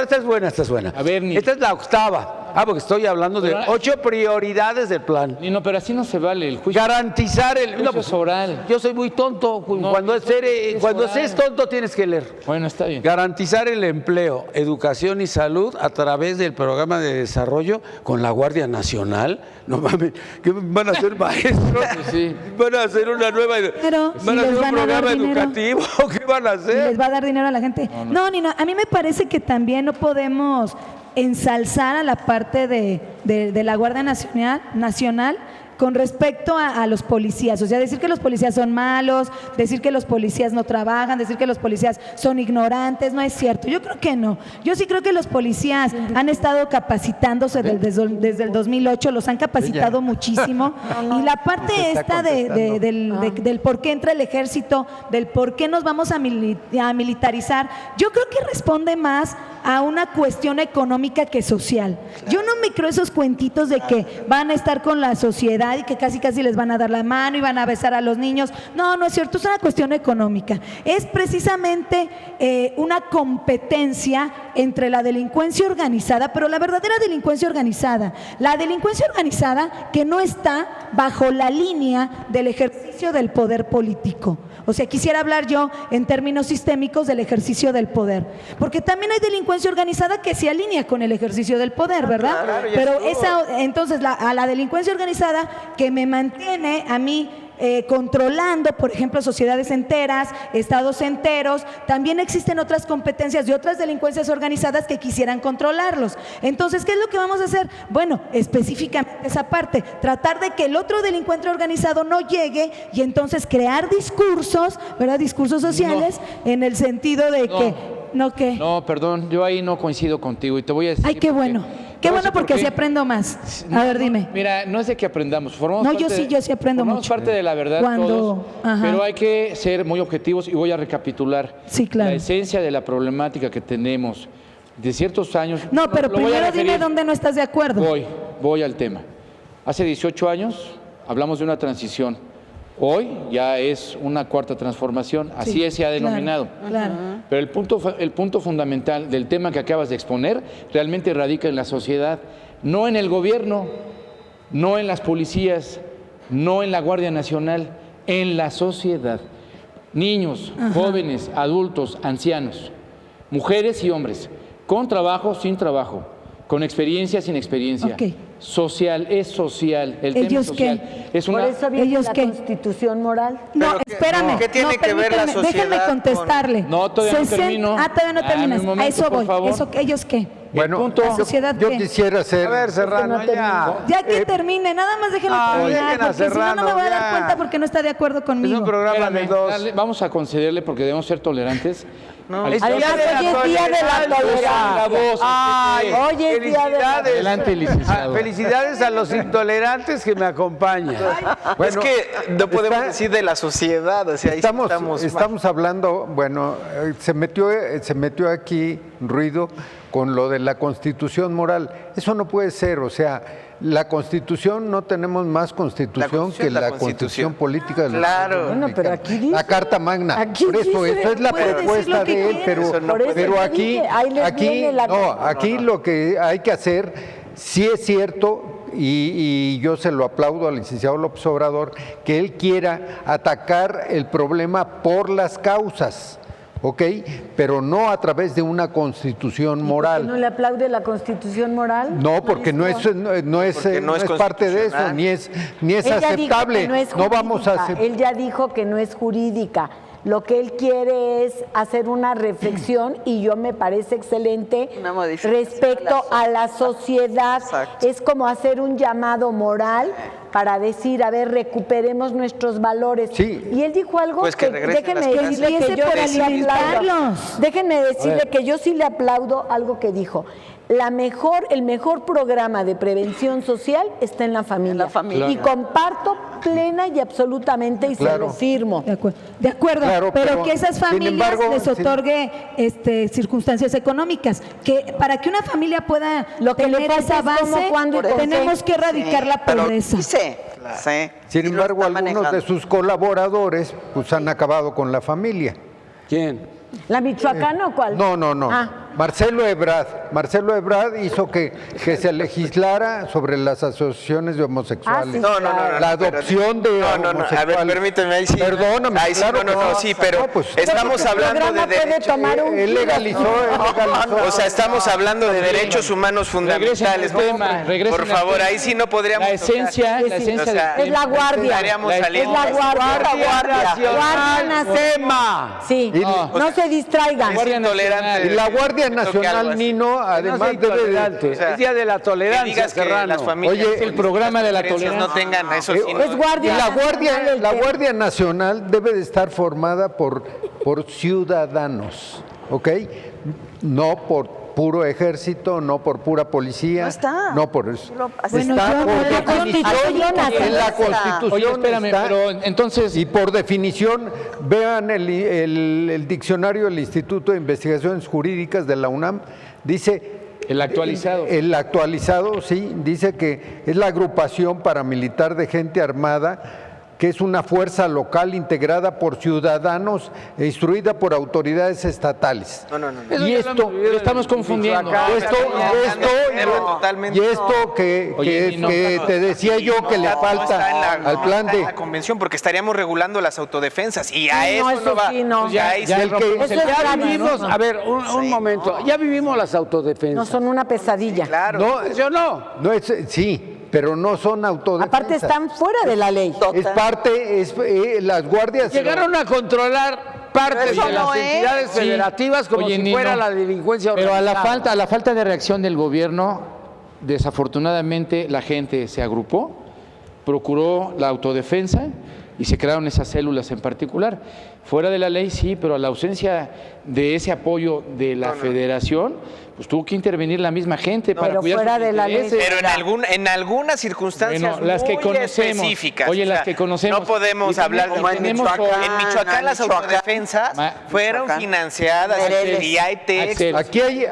esta es buena, A ver, esta es la octava. porque estoy hablando de 8 prioridades del plan. No, pero así no se vale el juicio. Garantizar el... Juicio es oral. Yo soy muy tonto. Cuando seas tonto tienes que leer. Bueno, está bien. Garantizar el empleo, educación y salud a través del programa de desarrollo con la Guardia Nacional. No mames, ¿qué van a ser maestros? Sí. ¿Van a hacer una nueva... Pero ¿Van a si hacer les un van a dar programa dinero. educativo? ¿Qué van a hacer? ¿Les va a dar dinero a la gente? No, Nino, a mí me parece que también no podemos ensalzar a la parte de la Guardia Nacional con respecto a los policías. O sea, decir que los policías son malos, decir que los policías no trabajan, decir que los policías son ignorantes, no es cierto. Yo creo que no. Yo sí creo que los policías han estado capacitándose desde el 2008, los han capacitado muchísimo. Y la parte esta del por qué entra el ejército, del por qué nos vamos a militarizar, yo creo que responde más a una cuestión económica que social. Yo no me creo esos cuentitos de que van a estar con la sociedad y que casi les van a dar la mano y van a besar a los niños. No, no es cierto, es una cuestión económica. Es precisamente una competencia entre la delincuencia organizada, pero la verdadera delincuencia organizada, la delincuencia organizada que no está bajo la línea del ejercicio del poder político. O sea, quisiera hablar yo en términos sistémicos del ejercicio del poder, porque también hay delincuencia organizada que se alinea con el ejercicio del poder, ¿verdad? Claro, Pero entonces a la delincuencia organizada que me mantiene a mí controlando, por ejemplo, sociedades enteras, estados enteros, también existen otras competencias de otras delincuencias organizadas que quisieran controlarlos. Entonces, ¿qué es lo que vamos a hacer? Bueno, específicamente esa parte, tratar de que el otro delincuente organizado no llegue y entonces crear discursos, ¿verdad? Discursos sociales en el sentido de que... No, perdón, yo ahí no coincido contigo y te voy a decir... Ay, qué bueno. Qué bueno porque así aprendo más. A ver, dime. Mira, no es de que aprendamos. No, yo sí aprendo mucho. Formamos parte de la verdad todos, pero hay que ser muy objetivos y voy a recapitular. Sí, claro. La esencia de la problemática que tenemos de ciertos años. No, pero lo voy a primero dime referir. dónde no estás de acuerdo. Voy al tema. Hace 18 años hablamos de una transición. Hoy ya es una cuarta transformación, así se ha denominado. Claro. Pero el punto fundamental del tema que acabas de exponer realmente radica en la sociedad, no en el gobierno, no en las policías, no en la Guardia Nacional, en la sociedad. Niños, jóvenes, adultos, ancianos, mujeres y hombres, con trabajo, sin trabajo, con experiencia, sin experiencia. Social, es social, el tema es social. Por eso viene ¿Ellos la qué? Constitución moral. No, espérame. ¿qué tiene que ver la permíteme, sociedad déjenme contestarle. No, todavía no termino. Todavía no terminas. un momento, a eso por voy. favor. ¿Ellos qué? Bueno, ¿La sociedad yo qué? quisiera hacer... A ver, Serrano, ya. Ya que termine, nada más déjenlo terminar, dejen a porque si no, Serrano, no me voy a ya. dar cuenta porque no está de acuerdo Es conmigo. un programa de Espérame, dos. dale, vamos a concederle porque debemos ser tolerantes. Es Además, hoy es día de la tolerancia. Ay, Hoy es día de la felicidades. Adelante, licenciado. Felicidades a los intolerantes que me acompañan. Es que no podemos decir de la sociedad, o sea, ahí Estamos hablando, bueno, se metió aquí ruido con lo de la Constitución moral. Eso no puede ser, o sea, la Constitución, no tenemos más Constitución que la Constitución política de los Claro. Estados Bueno, pero Mexicanos. aquí dice. La Carta Magna. Aquí Por eso, dice, esa es la puede decir propuesta lo que de él, quiere. pero, Por eso pero te aquí, dije, ahí les viene la aquí lo que hay que hacer, sí es cierto, y yo se lo aplaudo al licenciado López Obrador, que él quiera atacar el problema por las causas, ¿ok? Pero no a través de una constitución moral. ¿No le aplaude la Constitución moral? No, porque no es parte de eso, ni es aceptable. No vamos a aceptar. Él ya dijo que no es jurídica. Lo que él quiere es hacer una reflexión y yo me parece excelente Una modificación respecto a la sociedad. Exacto. Es como hacer un llamado moral para decir, a ver, recuperemos nuestros valores. Sí. Y él dijo algo Pues que regresen déjenme las decirle clases. que yo Empiece por sí le aplaudo. alimentarlos. Déjenme decirle que yo sí le aplaudo algo que dijo. El mejor programa de prevención social está en la familia. En la familia. Y comparto plena y absolutamente y Claro. se lo firmo. De acuerdo, Claro, pero que esas sin familias embargo, les otorgue circunstancias económicas, que para que una familia pueda Lo que le tener falta esa es cómo, base, cuándo y por qué. tenemos que erradicar la pobreza. Sin embargo, algunos de sus colaboradores pues han acabado con la familia. ¿Quién? ¿La Michoacana o cuál? No. Ah, Marcelo Ebrard hizo que se legislara sobre las asociaciones de homosexuales. Sí, No, La adopción de homosexuales. A ver, permíteme, ahí sí. Perdóname, ahí sí, claro no, que no. sí, pero No, pues, estamos Este hablando de programa puede derechos. tomar un Él giro. legalizó. O sea, estamos hablando de derechos humanos fundamentales. Regresen al tema, regresen Por al favor, tema. ahí sí no podríamos. La esencia, tocar. la esencia O sea, Es la guardia. estaríamos Es saliendo. la guardia. Nacional, Nacional. tema. Sí, no se distraigan. Es Guardia intolerante. Y la Guardia que toque algo Nacional, así. Nino, además No soy debe de... intolerante. o sea, es día de la Que tolerancia, digas que Serrano. las familias Oye, el programa de la diferencias no tolerancia. tengan eso. sí, no. Es guardia. Y Nacional, la el Guardia Nacional debe de estar formada por ciudadanos, ¿ok? No por puro ejército, no por pura policía. No está. No por eso. Bueno, está yo por no, la Constitución así en la está. Constitución Oye, espérame, está, pero entonces... y por definición, vean el diccionario del Instituto de Investigaciones Jurídicas de la UNAM, dice... El actualizado. El actualizado, sí, dice que es la agrupación paramilitar de gente armada, que es una fuerza local integrada por ciudadanos e instruida por autoridades estatales. No. Eso Y ya esto, lo estamos confundiendo. y esto Oye, Nino, que te decía yo que le No falta está en la- al plan no está en de... la convención, porque estaríamos regulando las autodefensas y a Sí, no, eso no eso va. sí, no. Pues ya ahí Ya sí. el que- Eso es Ya grave, vivimos, ¿no? a ver, un momento, ya vivimos las autodefensas. No son una pesadilla. Claro. No, ¿Sí o no? no es, sí, pero no son autodefensas. Aparte están fuera de la ley. Es parte, las guardias... Llegaron a controlar parte Pero eso de las no es. entidades Sí. federativas como Oye, si Nino, fuera la delincuencia Pero organizada. a la falta de reacción del gobierno, desafortunadamente la gente se agrupó, procuró la autodefensa y se crearon esas células en particular. Fuera de la ley sí, pero a la ausencia de ese apoyo de la federación, pues tuvo que intervenir la misma gente para pero cuidar fuera sus de la ley. intereses. Pero en algunas circunstancias Bueno, las que muy conocemos. específicas. Oye, o sea, las que conocemos. No podemos Y hablar tenemos- de y tenemos En Michoacán las autodefensas fueron Michoacán. financiadas Morelos. vía ETEX Axel. Aquí hay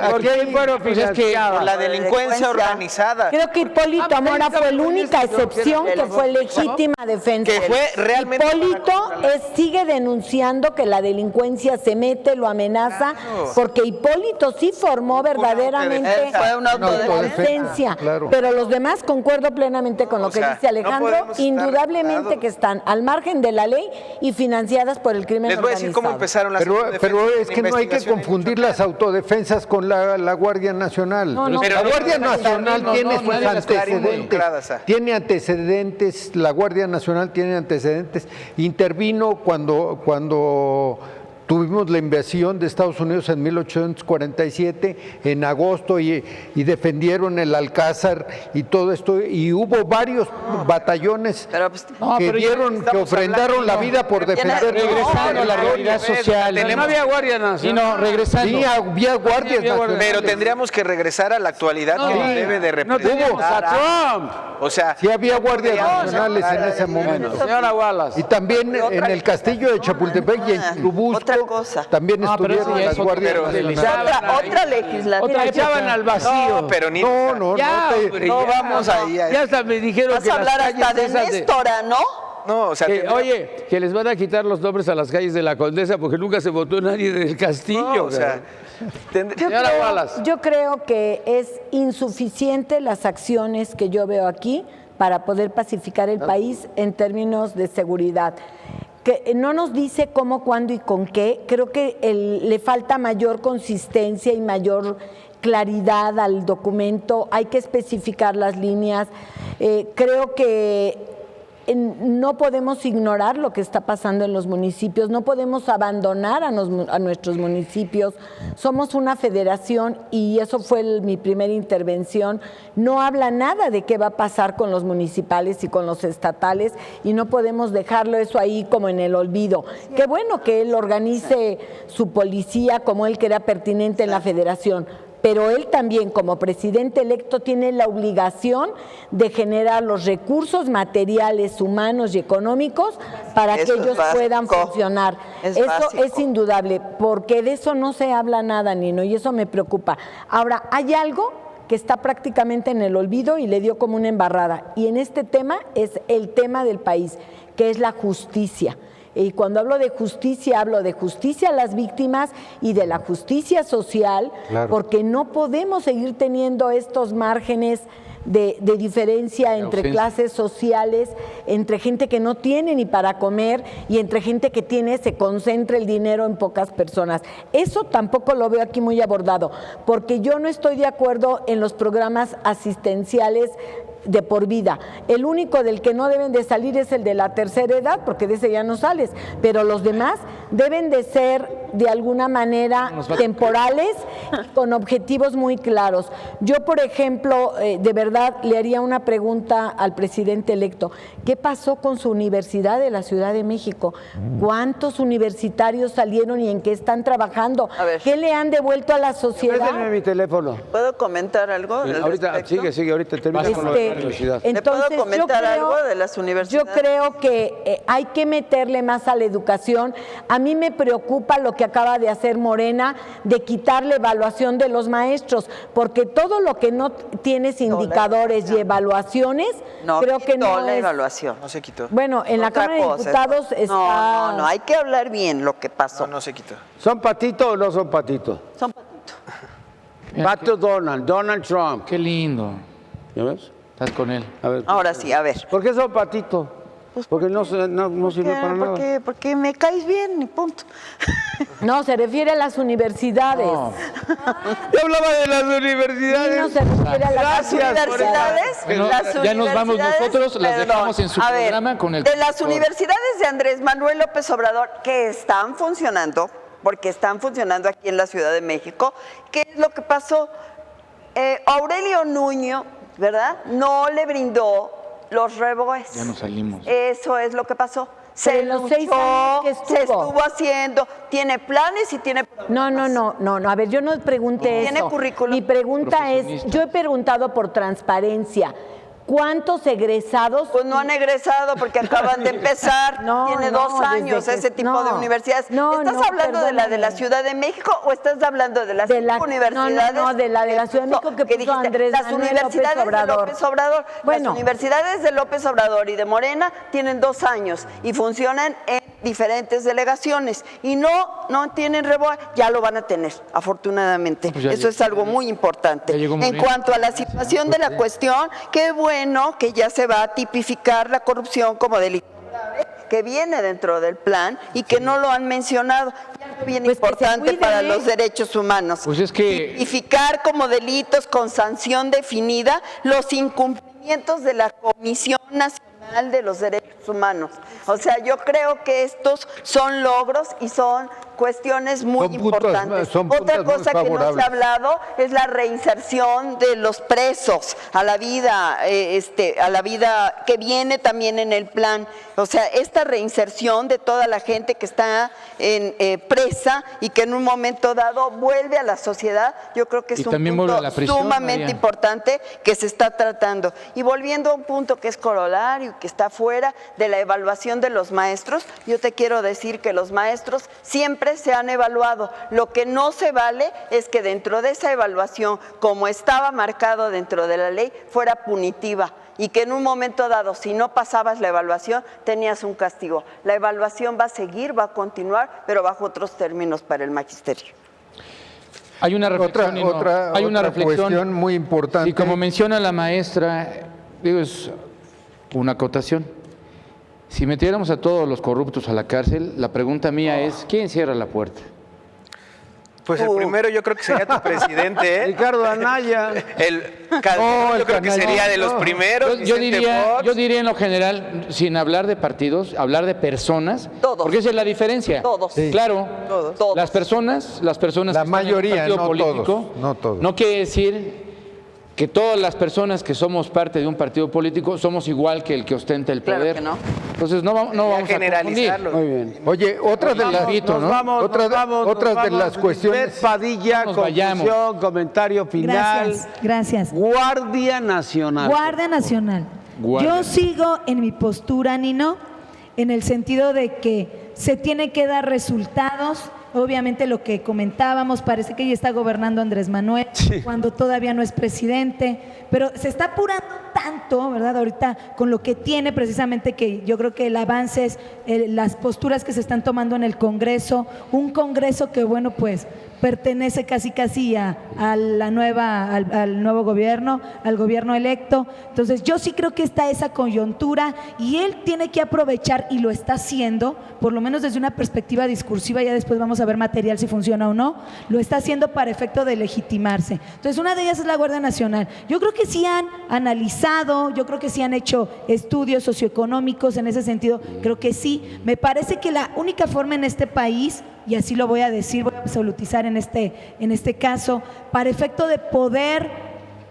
fueron Pues es que- financiadas? por la Por la delincuencia delincuencia. organizada. Creo que Hipólito Mora fue la única excepción que fue legítima defensa. Que fue realmente Hipólito sigue denunciando que la delincuencia se mete, lo amenaza, porque Hipólito sí formó verdaderamente Fue una la defensa. claro. Pero los demás concuerdo plenamente con lo o que sea, dice Alejandro, no podemos estar indudablemente relajados. que están al margen de la ley y financiadas por el crimen Les voy a decir cómo organizado. empezaron las autodefensas. Pero es la que no hay que investigación en confundir Michoacán. las autodefensas con la Guardia Nacional. No, no. Pero la no Guardia pueden estar Nacional no, tiene no, sus pueden estar involucradas, antecedentes. Tiene antecedentes, la Guardia Nacional tiene antecedentes. Intervino cuando tuvimos la invasión de Estados Unidos en 1847, en agosto, y defendieron el Alcázar y todo esto. Y hubo varios batallones Pero, pues, No, que pero ya dieron, que estamos ofrendaron hablando, la vida por defender. Regresando a la realidad social. Pero no había Guardia Y Nacional. no, regresando. Sí, había guardias había guardias. nacionales. Pero tendríamos que regresar a la actualidad que nos debe de No tenemos representar. a Trump. O sea, Sí había guardias podríamos nacionales en hablar ese ahí. momento. Señora Wallace. Y también en el castillo de Chapultepec y en otra Churubusco cosa. también No, pero estuvieron eso ya las es otro- guardias pero nacionales. otra legislatura. La echaban al vacío. No, pero ni No, Ya, no te- hombre, no ya, vamos ahí. Ya hasta me dijeron Vas que a hablar las hasta calles de esas Néstora, ¿no? No, o sea, que, tendríamos- oye, que les van a quitar los nombres a las calles de la Condesa porque nunca se votó nadie del Castillo. no, o sea, Señora Wallace. Yo creo que es insuficiente las acciones que yo veo aquí para poder pacificar el país en términos de seguridad. Que no nos dice cómo, cuándo y con qué. Creo que le falta mayor consistencia y mayor claridad al documento. Hay que especificar las líneas. Creo que no podemos ignorar lo que está pasando en los municipios, no podemos abandonar a nuestros municipios. Somos una federación y eso fue mi primera intervención. No habla nada de qué va a pasar con los municipales y con los estatales y no podemos dejarlo eso ahí como en el olvido. Qué bueno que él organice su policía como él crea pertinente en la federación. Pero él también, como presidente electo, tiene la obligación de generar los recursos materiales, humanos y económicos para que Eso es ellos básico. puedan funcionar. Es Eso básico. es indudable, porque de eso no se habla nada, Nino, y eso me preocupa. Ahora, hay algo que está prácticamente en el olvido y le dio como una embarrada, y en este tema es el tema del país, que es la justicia. Y cuando hablo de justicia a las víctimas y de la justicia social, Claro. porque no podemos seguir teniendo estos márgenes de diferencia entre ausencia. clases sociales, entre gente que no tiene ni para comer y entre gente que tiene, se concentra el dinero en pocas personas. Eso tampoco lo veo aquí muy abordado, porque yo no estoy de acuerdo en los programas asistenciales de por vida. El único del que no deben de salir es el de la tercera edad, porque de ese ya no sales, pero los demás deben de ser de alguna manera temporales y con objetivos muy claros. Yo, por ejemplo, de verdad le haría una pregunta al presidente electo. ¿Qué pasó con su universidad de la Ciudad de México? ¿Cuántos universitarios salieron y en qué están trabajando? A ver. ¿Qué le han devuelto a la sociedad? Préstame mi teléfono. ¿Puedo comentar algo? al Ahorita, respecto? sigue, ahorita termina con la universidad. ¿Le puedo comentar algo de las Yo universidades? creo que hay que meterle más a la educación. A mí me preocupa lo que acaba de hacer Morena, de quitar la evaluación de los maestros, porque todo lo que no tienes indicadores y evaluaciones, No, creo que quitó no la es... evaluación. No se quitó. Bueno, en la Otra Cámara de cosa, Diputados eso. está... No, hay que hablar bien lo que pasó. No se quitó. ¿Son patitos o no son patitos? Son patitos. Pato Donald Trump. Qué lindo. ¿Ya ves? Estás con él. A ver. Ahora sí, a ver. ¿Por qué son patitos? Porque no sirve para nada. Porque me caes bien y punto. No, se refiere a las universidades. No, Yo hablaba de las Sí, no universidades. se refiere a las Gracias. Universidades, Bueno, las ya nos vamos universidades, nosotros, las perdón, dejamos en su a ver, programa con el de las doctor. universidades de Andrés Manuel López Obrador que están funcionando, porque están funcionando aquí en la Ciudad de México, ¿qué es lo que pasó? Aurelio Nuño, ¿verdad? No le brindó los reboes. Ya nos salimos. Eso es lo que pasó. Se Pero en los 6 años que se estuvo. estuvo haciendo, tiene planes y tiene programas. No, a ver, yo no pregunté ¿Tiene eso. currículum? Mi pregunta es, Profesionista. yo he preguntado por transparencia. ¿Cuántos egresados? Pues no han egresado porque acaban de empezar. No, Tiene no, 2 años desde que- ese tipo no. de universidades. No, ¿Estás no, hablando de la perdóname. Ciudad de México o estás hablando de las De la- 5 universidades? no, de la Ciudad de México que puso dijiste, Andrés las Manuel universidades López Obrador. de López Obrador. Bueno. Las universidades de López Obrador y de Morena tienen 2 años y funcionan en diferentes delegaciones y no tienen reboe, ya lo van a tener, afortunadamente. Pues ya Eso llegó- es algo muy importante. ya llegó En Morena. cuanto a la situación de la cuestión, qué bueno que ya se va a tipificar la corrupción como delito grave, que viene dentro del plan y que no lo han mencionado. Y algo bien Pues que se importante cuiden, para ¿eh? los derechos humanos. Pues es que- Tipificar como delitos con sanción definida los incumplimientos de la Comisión Nacional de los Derechos Humanos. O sea, yo creo que estos son logros y son cuestiones muy Son puntos, importantes. son Otra puntos muy cosa que no se favorables. ha hablado es la reinserción de los presos a la vida que viene también en el plan. O sea, esta reinserción de toda la gente que está presa y que en un momento dado vuelve a la sociedad, yo creo que es Y un también vuelve punto a la prisión, sumamente María. importante que se está tratando. Y volviendo a un punto que es corolario, que está fuera de la evaluación de los maestros, yo te quiero decir que los maestros siempre se han evaluado. Lo que no se vale es que dentro de esa evaluación, como estaba marcado dentro de la ley, fuera punitiva y que en un momento dado, si no pasabas la evaluación, tenías un castigo. La evaluación va a seguir, va a continuar, pero bajo otros términos para el magisterio. Hay una reflexión, Nino, hay una reflexión cuestión muy importante. Y como menciona la maestra, digo, es una acotación. Si metiéramos a todos los corruptos a la cárcel, la pregunta mía es, ¿quién cierra la puerta? Pues el primero yo creo que sería tu presidente, ¿eh? Ricardo Anaya. El Calderón yo creo que sería de los primeros. Yo Vicente Fox. diría en lo general, sin hablar de partidos, hablar de personas, Todos. porque esa es la diferencia. Todos. Sí. Claro, Todos. las personas La que están en un mayoría, partido no político, todos, no todos. no quiere decir que todas las personas que somos parte de un partido político somos igual que el que ostenta el Claro poder. que no. Entonces no vamos a generalizarlo. confundir. Muy bien. Oye, otra de las, Repito, ¿no? otra de las cuestiones. Lisbeth Padilla, Nos vayamos. conclusión, comentario final. Gracias. Guardia Nacional. Guardia Nacional. Guardia. Yo sigo en mi postura, Nino, en el sentido de que se tiene que dar resultados obviamente lo que comentábamos, parece que ya está gobernando Andrés Manuel, cuando todavía no es presidente, pero se está apurando tanto, ¿verdad? Ahorita con lo que tiene precisamente, que yo creo que el avance es las posturas que se están tomando en el Congreso, un Congreso que, bueno, pues pertenece casi al nuevo gobierno, al gobierno electo. Entonces yo sí creo que está esa coyuntura y él tiene que aprovechar, y lo está haciendo, por lo menos desde una perspectiva discursiva, ya después vamos a ver material si funciona o no, lo está haciendo para efecto de legitimarse. Entonces una de ellas es la Guardia Nacional. Yo creo que sí han analizado, yo creo que sí han hecho estudios socioeconómicos en ese sentido, creo que sí. Me parece que la única forma en este país, y así lo voy a decir, voy a absolutizar en este caso, para efecto de poder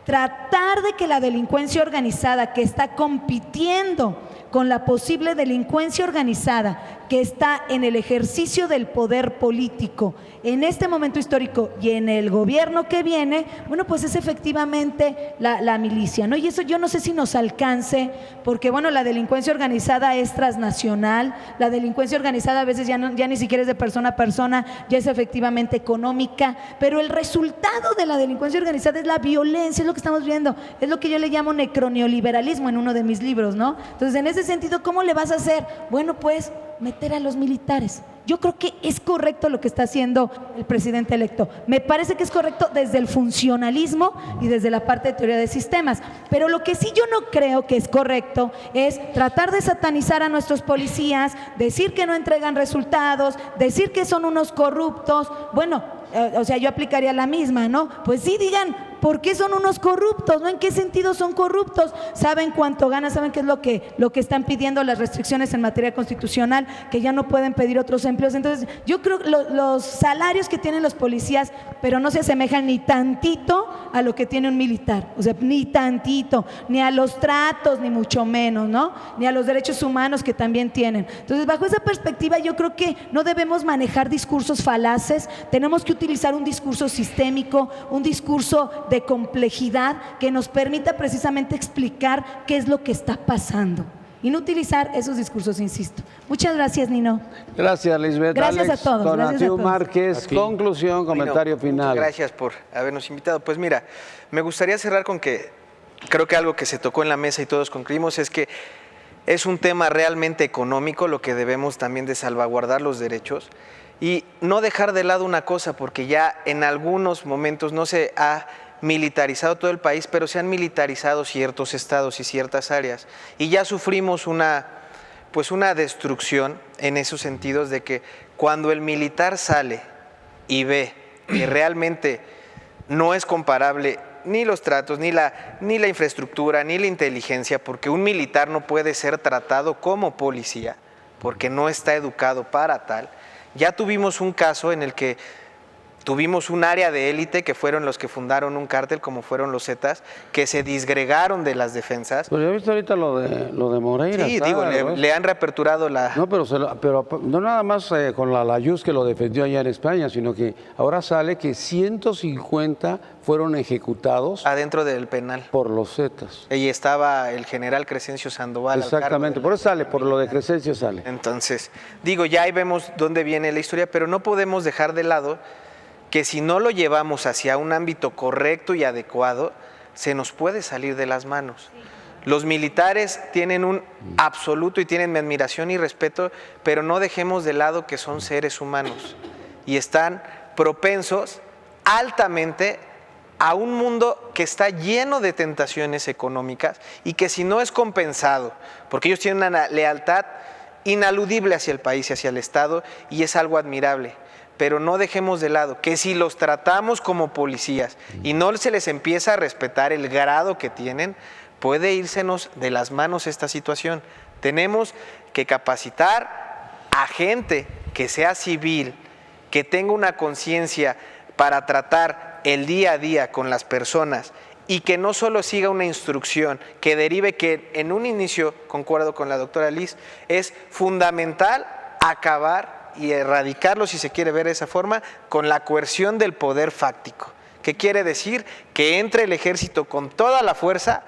tratar de que la delincuencia organizada que está compitiendo con la posible delincuencia organizada que está en el ejercicio del poder político en este momento histórico y en el gobierno que viene, bueno, pues es efectivamente la milicia, ¿no? Y eso yo no sé si nos alcance, porque bueno, la delincuencia organizada es transnacional, la delincuencia organizada a veces ya ni siquiera es de persona a persona, ya es efectivamente económica, pero el resultado de la delincuencia organizada es la violencia, es lo que estamos viendo, es lo que yo le llamo necroneoliberalismo en uno de mis libros, ¿no? Entonces, en ese sentido, ¿cómo le vas a hacer? Bueno, pues meter a los militares. Yo creo que es correcto lo que está haciendo el presidente electo. Me parece que es correcto desde el funcionalismo y desde la parte de teoría de sistemas. Pero lo que sí yo no creo que es correcto es tratar de satanizar a nuestros policías, decir que no entregan resultados, decir que son unos corruptos. Bueno, o sea, yo aplicaría la misma, ¿no? Pues sí, digan, ¿por qué son unos corruptos? ¿No? ¿En qué sentido son corruptos? ¿Saben cuánto ganan? ¿Saben qué es lo que están pidiendo las restricciones en materia constitucional? Que ya no pueden pedir otros empleos. Entonces, yo creo que los salarios que tienen los policías, pero no se asemejan ni tantito a lo que tiene un militar. O sea, ni tantito, ni a los tratos, ni mucho menos, ¿no? Ni a los derechos humanos que también tienen. Entonces, bajo esa perspectiva, yo creo que no debemos manejar discursos falaces, tenemos que utilizar un discurso sistémico, un discurso de complejidad que nos permita precisamente explicar qué es lo que está pasando y no utilizar esos discursos, insisto. Muchas gracias, Nino. Gracias, Lisbeth. Gracias Alex, a todos. Donatiu Gracias a todos. Márquez, conclusión, comentario Nino, final. muchas gracias por habernos invitado. Pues mira, me gustaría cerrar con que creo que algo que se tocó en la mesa y todos concluimos es que es un tema realmente económico, lo que debemos también de salvaguardar los derechos y no dejar de lado una cosa, porque ya en algunos momentos no se ha militarizado todo el país, pero se han militarizado ciertos estados y ciertas áreas. Y ya sufrimos una destrucción en esos sentidos de que cuando el militar sale y ve que realmente no es comparable ni los tratos, ni la infraestructura, ni la inteligencia, porque un militar no puede ser tratado como policía, porque no está educado para tal. Ya tuvimos un caso en el que tuvimos un área de élite que fueron los que fundaron un cártel, como fueron los Zetas, que se disgregaron de las defensas. Pero ya viste ahorita lo de Moreira. Sí, digo, le han reaperturado la... No, pero no nada más con la Layuz que lo defendió allá en España, sino que ahora sale que 150 fueron ejecutados adentro del penal por los Zetas. Y estaba el general Crescencio Sandoval. Exactamente, por eso sale, por lo de Crescencio sale. Entonces, digo, ya ahí vemos dónde viene la historia, pero no podemos dejar de lado que si no lo llevamos hacia un ámbito correcto y adecuado, se nos puede salir de las manos. Los militares tienen un absoluto y tienen mi admiración y respeto, pero no dejemos de lado que son seres humanos y están propensos altamente a un mundo que está lleno de tentaciones económicas y que si no es compensado, porque ellos tienen una lealtad inaludible hacia el país y hacia el Estado y es algo admirable. Pero no dejemos de lado que si los tratamos como policías y no se les empieza a respetar el grado que tienen, puede írsenos de las manos esta situación. Tenemos que capacitar a gente que sea civil, que tenga una conciencia para tratar el día a día con las personas y que no solo siga una instrucción que derive, que en un inicio, concuerdo con la doctora Liz, es fundamental acabar y erradicarlo, si se quiere ver de esa forma, con la coerción del poder fáctico. ¿Qué quiere decir? Que entre el ejército con toda la fuerza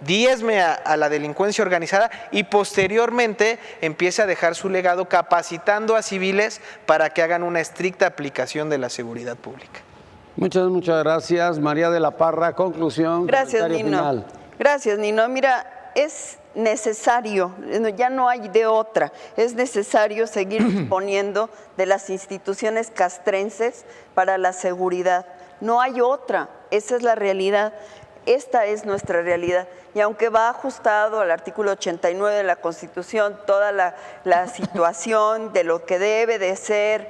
diezme a la delincuencia organizada y posteriormente empiece a dejar su legado capacitando a civiles para que hagan una estricta aplicación de la seguridad pública. Muchas gracias. María de la Parra, conclusión. Gracias, comentario Nino. final. Gracias, Nino. Mira, es necesario, ya no hay de otra, es necesario seguir disponiendo de las instituciones castrenses para la seguridad. No hay otra, esa es la realidad. Esta es nuestra realidad. Y aunque va ajustado al artículo 89 de la Constitución toda la situación de lo que debe de ser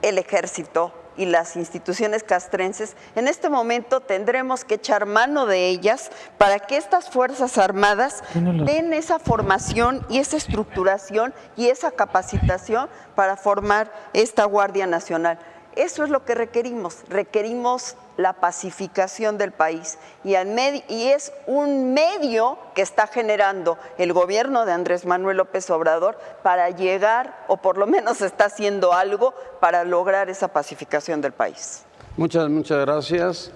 el ejército y las instituciones castrenses, en este momento tendremos que echar mano de ellas para que estas Fuerzas Armadas den esa formación y esa estructuración y esa capacitación para formar esta Guardia Nacional. Eso es lo que requerimos la pacificación del país y es un medio que está generando el gobierno de Andrés Manuel López Obrador para llegar, o por lo menos está haciendo algo para lograr esa pacificación del país. Muchas gracias.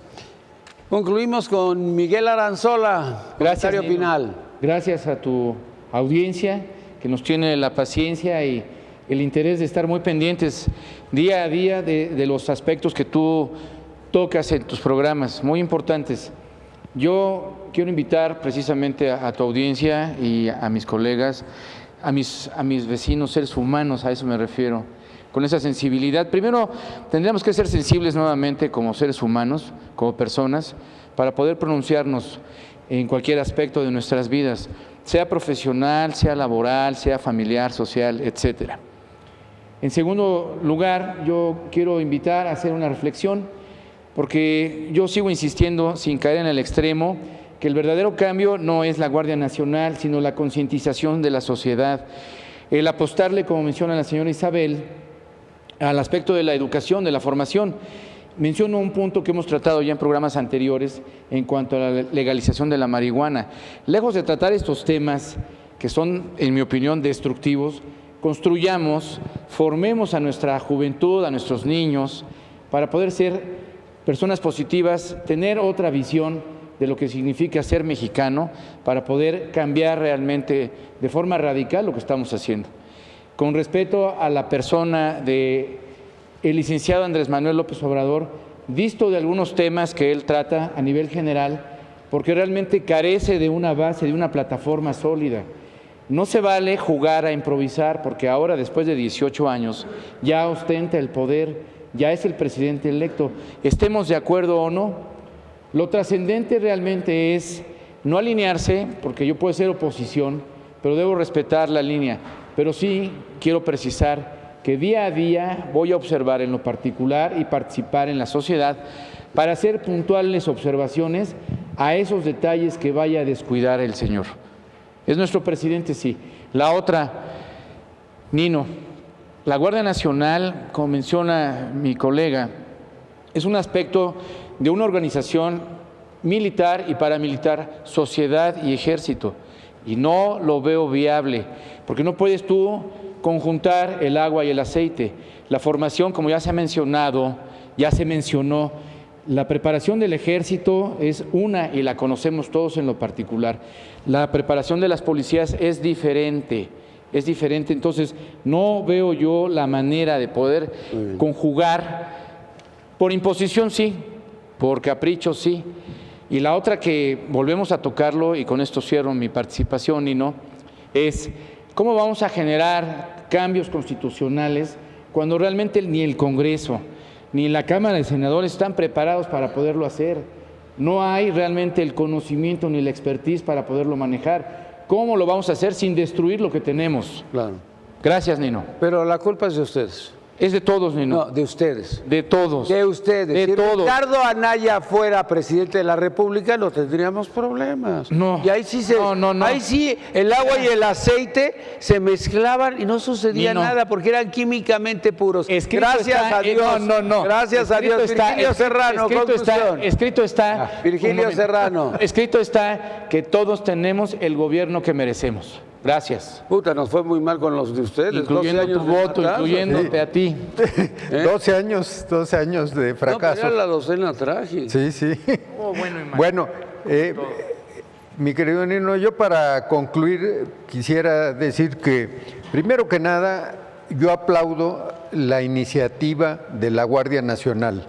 Concluimos con Miguel Aranzola. Gracias, Comentario Nino. final. Gracias a tu audiencia que nos tiene la paciencia y el interés de estar muy pendientes día a día de los aspectos que tú tocas en tus programas, muy importantes. Yo quiero invitar precisamente a tu audiencia y a mis colegas, a mis vecinos, seres humanos, a eso me refiero, con esa sensibilidad. Primero, tendríamos que ser sensibles nuevamente como seres humanos, como personas, para poder pronunciarnos en cualquier aspecto de nuestras vidas, sea profesional, sea laboral, sea familiar, social, etcétera. En segundo lugar, yo quiero invitar a hacer una reflexión, porque yo sigo insistiendo, sin caer en el extremo, que el verdadero cambio no es la Guardia Nacional, sino la concientización de la sociedad. El apostarle, como menciona la señora Isabel, al aspecto de la educación, de la formación. Menciono un punto que hemos tratado ya en programas anteriores en cuanto a la legalización de la marihuana. Lejos de tratar estos temas, que son, en mi opinión, destructivos, construyamos, formemos a nuestra juventud, a nuestros niños, para poder ser personas positivas, tener otra visión de lo que significa ser mexicano, para poder cambiar realmente de forma radical lo que estamos haciendo. Con respeto a la persona del licenciado Andrés Manuel López Obrador, visto de algunos temas que él trata a nivel general, porque realmente carece de una base, de una plataforma sólida. No se vale jugar a improvisar, porque ahora, después de 18 años, ya ostenta el poder, ya es el presidente electo. Estemos de acuerdo o no, lo trascendente realmente es no alinearse, porque yo puedo ser oposición, pero debo respetar la línea. Pero sí quiero precisar que día a día voy a observar en lo particular y participar en la sociedad para hacer puntuales observaciones a esos detalles que vaya a descuidar el señor. Es nuestro presidente, sí. La otra, Nino, la Guardia Nacional, como menciona mi colega, es un aspecto de una organización militar y paramilitar, sociedad y ejército. Y no lo veo viable, porque no puedes tú conjuntar el agua y el aceite. La formación, como ya se ha mencionado, ya se mencionó, la preparación del ejército es una y la conocemos todos en lo particular. La preparación de las policías es diferente, entonces no veo yo la manera de poder conjugar, por imposición sí, por capricho sí. Y la otra que volvemos a tocarlo, y con esto cierro mi participación, Nino, es cómo vamos a generar cambios constitucionales cuando realmente ni el Congreso ni la Cámara de Senadores están preparados para poderlo hacer. No hay realmente el conocimiento ni la expertise para poderlo manejar. ¿Cómo lo vamos a hacer sin destruir lo que tenemos? Claro. Gracias, Nino. Pero la culpa es de ustedes. Es de todos, Nino. No, de ustedes. De todos. De ustedes. De Si todos. Ricardo Anaya fuera presidente de la República, no tendríamos problemas. No. Y ahí sí No. ahí sí el agua y el aceite se mezclaban y no sucedía Nino. nada porque eran químicamente puros. Escrito Gracias está, a Dios. no. Gracias a Escrito Dios. está, Virgilio Serrano, conclusión. escrito está. Virgilio un momento. Serrano. Escrito está que todos tenemos el gobierno que merecemos. Gracias. Puta, nos fue muy mal con los de ustedes. Incluyendo 12 tu años de voto, fracaso. incluyéndote a ti. 12 años de No, fracaso. pero era la docena trágica. Sí. Bueno y malo. Bueno, Mi querido Nino, yo para concluir quisiera decir que, primero que nada, yo aplaudo la iniciativa de la Guardia Nacional,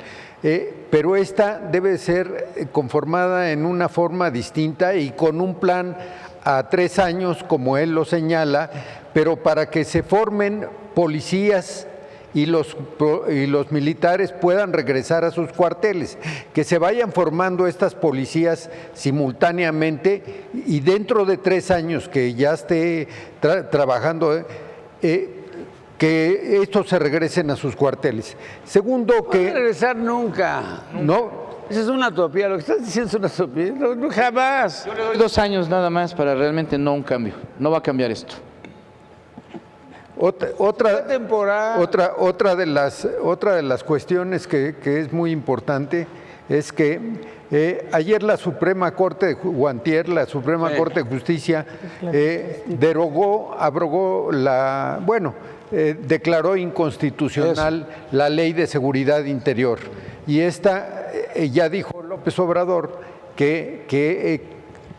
pero esta debe ser conformada en una forma distinta y con un plan a 3 años, como él lo señala, pero para que se formen policías y los militares puedan regresar a sus cuarteles, que se vayan formando estas policías simultáneamente y dentro de 3 años que ya esté trabajando, que estos se regresen a sus cuarteles. Segundo, No que... va a regresar nunca. No, Esa es una utopía, lo que estás diciendo es una utopía. No, jamás. Yo le doy 2 años nada más para realmente no un cambio. No va a cambiar esto. Otra temporada. Otra de las cuestiones que es muy importante es que ayer la Suprema Corte, o antier, la Suprema Corte de Justicia abrogó declaró inconstitucional la Ley de Seguridad Interior. Y esta, ya dijo López Obrador que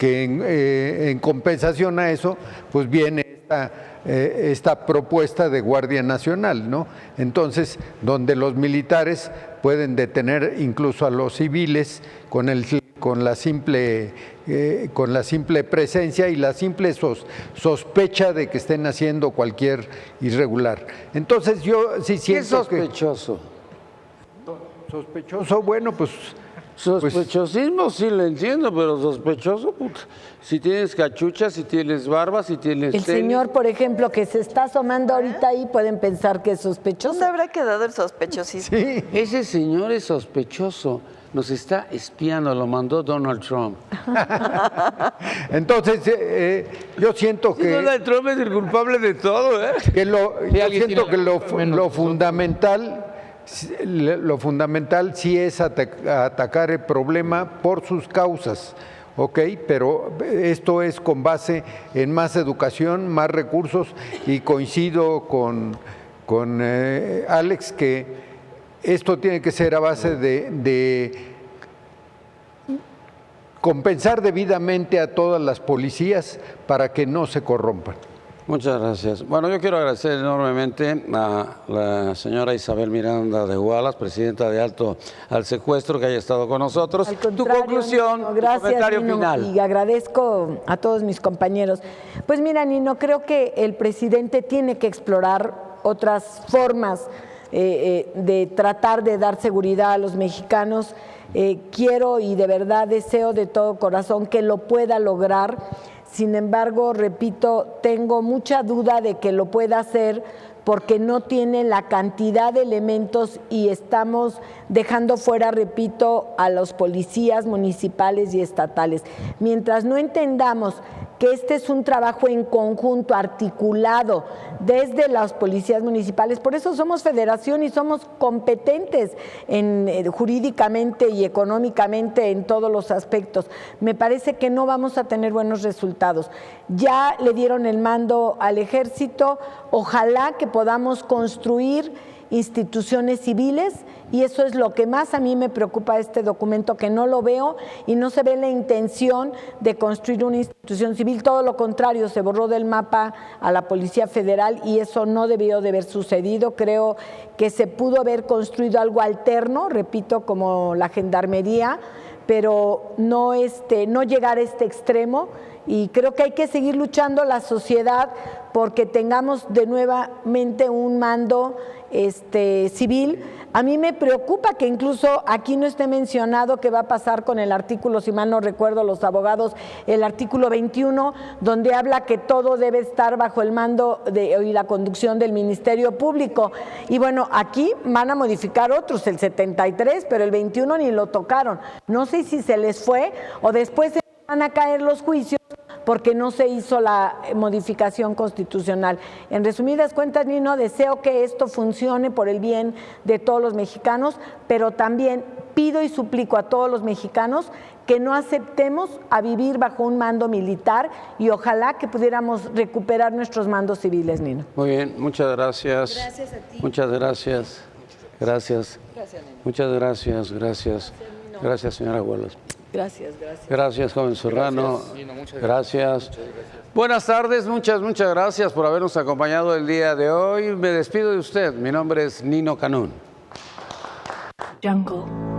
en compensación a eso, pues viene esta propuesta de Guardia Nacional, ¿no? Entonces, donde los militares pueden detener incluso a los civiles con la simple presencia y la simple sospecha de que estén haciendo cualquier irregular. Entonces, yo sí siento ¿Qué sospechoso? Sospechoso, bueno, pues... Sospechosismo sí lo entiendo, pero sospechoso, puta. Si tienes cachucha, si tienes barba, si tienes El tenis. señor, por ejemplo, que se está asomando ahorita ahí, pueden pensar que es sospechoso. ¿Dónde habrá quedado el sospechosismo? Sí. Ese señor es sospechoso. Nos está espiando, lo mandó Donald Trump. Entonces, yo siento que... Donald Trump es el culpable de todo, ¿eh? Yo siento que lo fundamental sí es atacar el problema por sus causas, ¿ok? Pero esto es con base en más educación, más recursos, y coincido con Alex que esto tiene que ser a base de compensar debidamente a todas las policías para que no se corrompan. Muchas gracias. Bueno, yo quiero agradecer enormemente a la señora Isabel Miranda de Wallace, presidenta de Alto al Secuestro, que haya estado con nosotros. Al Tu contrario, conclusión, Nino, tu gracias, comentario Nino, final. y agradezco a todos mis compañeros. Pues mira, Nino, creo que el presidente tiene que explorar otras formas de tratar de dar seguridad a los mexicanos. Quiero y de verdad deseo de todo corazón que lo pueda lograr. Sin embargo, repito, tengo mucha duda de que lo pueda hacer porque no tiene la cantidad de elementos y estamos dejando fuera, repito, a los policías municipales y estatales. Mientras no entendamos que este es un trabajo en conjunto, articulado desde las policías municipales, por eso somos federación y somos competentes jurídicamente y económicamente en todos los aspectos. Me parece que no vamos a tener buenos resultados. Ya le dieron el mando al ejército, ojalá que podamos construir instituciones civiles, y eso es lo que más a mí me preocupa de este documento, que no lo veo y no se ve la intención de construir una institución civil. Todo lo contrario, se borró del mapa a la Policía Federal y eso no debió de haber sucedido. Creo que se pudo haber construido algo alterno, repito, como la Gendarmería, pero no llegar a este extremo. Y creo que hay que seguir luchando la sociedad porque tengamos de nuevamente un mando civil. A mí me preocupa que incluso aquí no esté mencionado qué va a pasar con el artículo, si mal no recuerdo los abogados, el artículo 21, donde habla que todo debe estar bajo el mando y la conducción del Ministerio Público. Y bueno, aquí van a modificar otros, el 73, pero el 21 ni lo tocaron. No sé si se les fue o después van a caer los juicios porque no se hizo la modificación constitucional. En resumidas cuentas, Nino, deseo que esto funcione por el bien de todos los mexicanos, pero también pido y suplico a todos los mexicanos que no aceptemos a vivir bajo un mando militar y ojalá que pudiéramos recuperar nuestros mandos civiles, Nino. Muy bien, muchas gracias. Gracias a ti. Muchas gracias. Gracias. Gracias, Nino. Muchas gracias, gracias. Gracias, señora Wallace. Gracias, gracias. Gracias, joven Serrano. Gracias, Nino, muchas Gracias. Buenas tardes, muchas gracias por habernos acompañado el día de hoy. Me despido de usted. Mi nombre es Nino Canún. Jungle.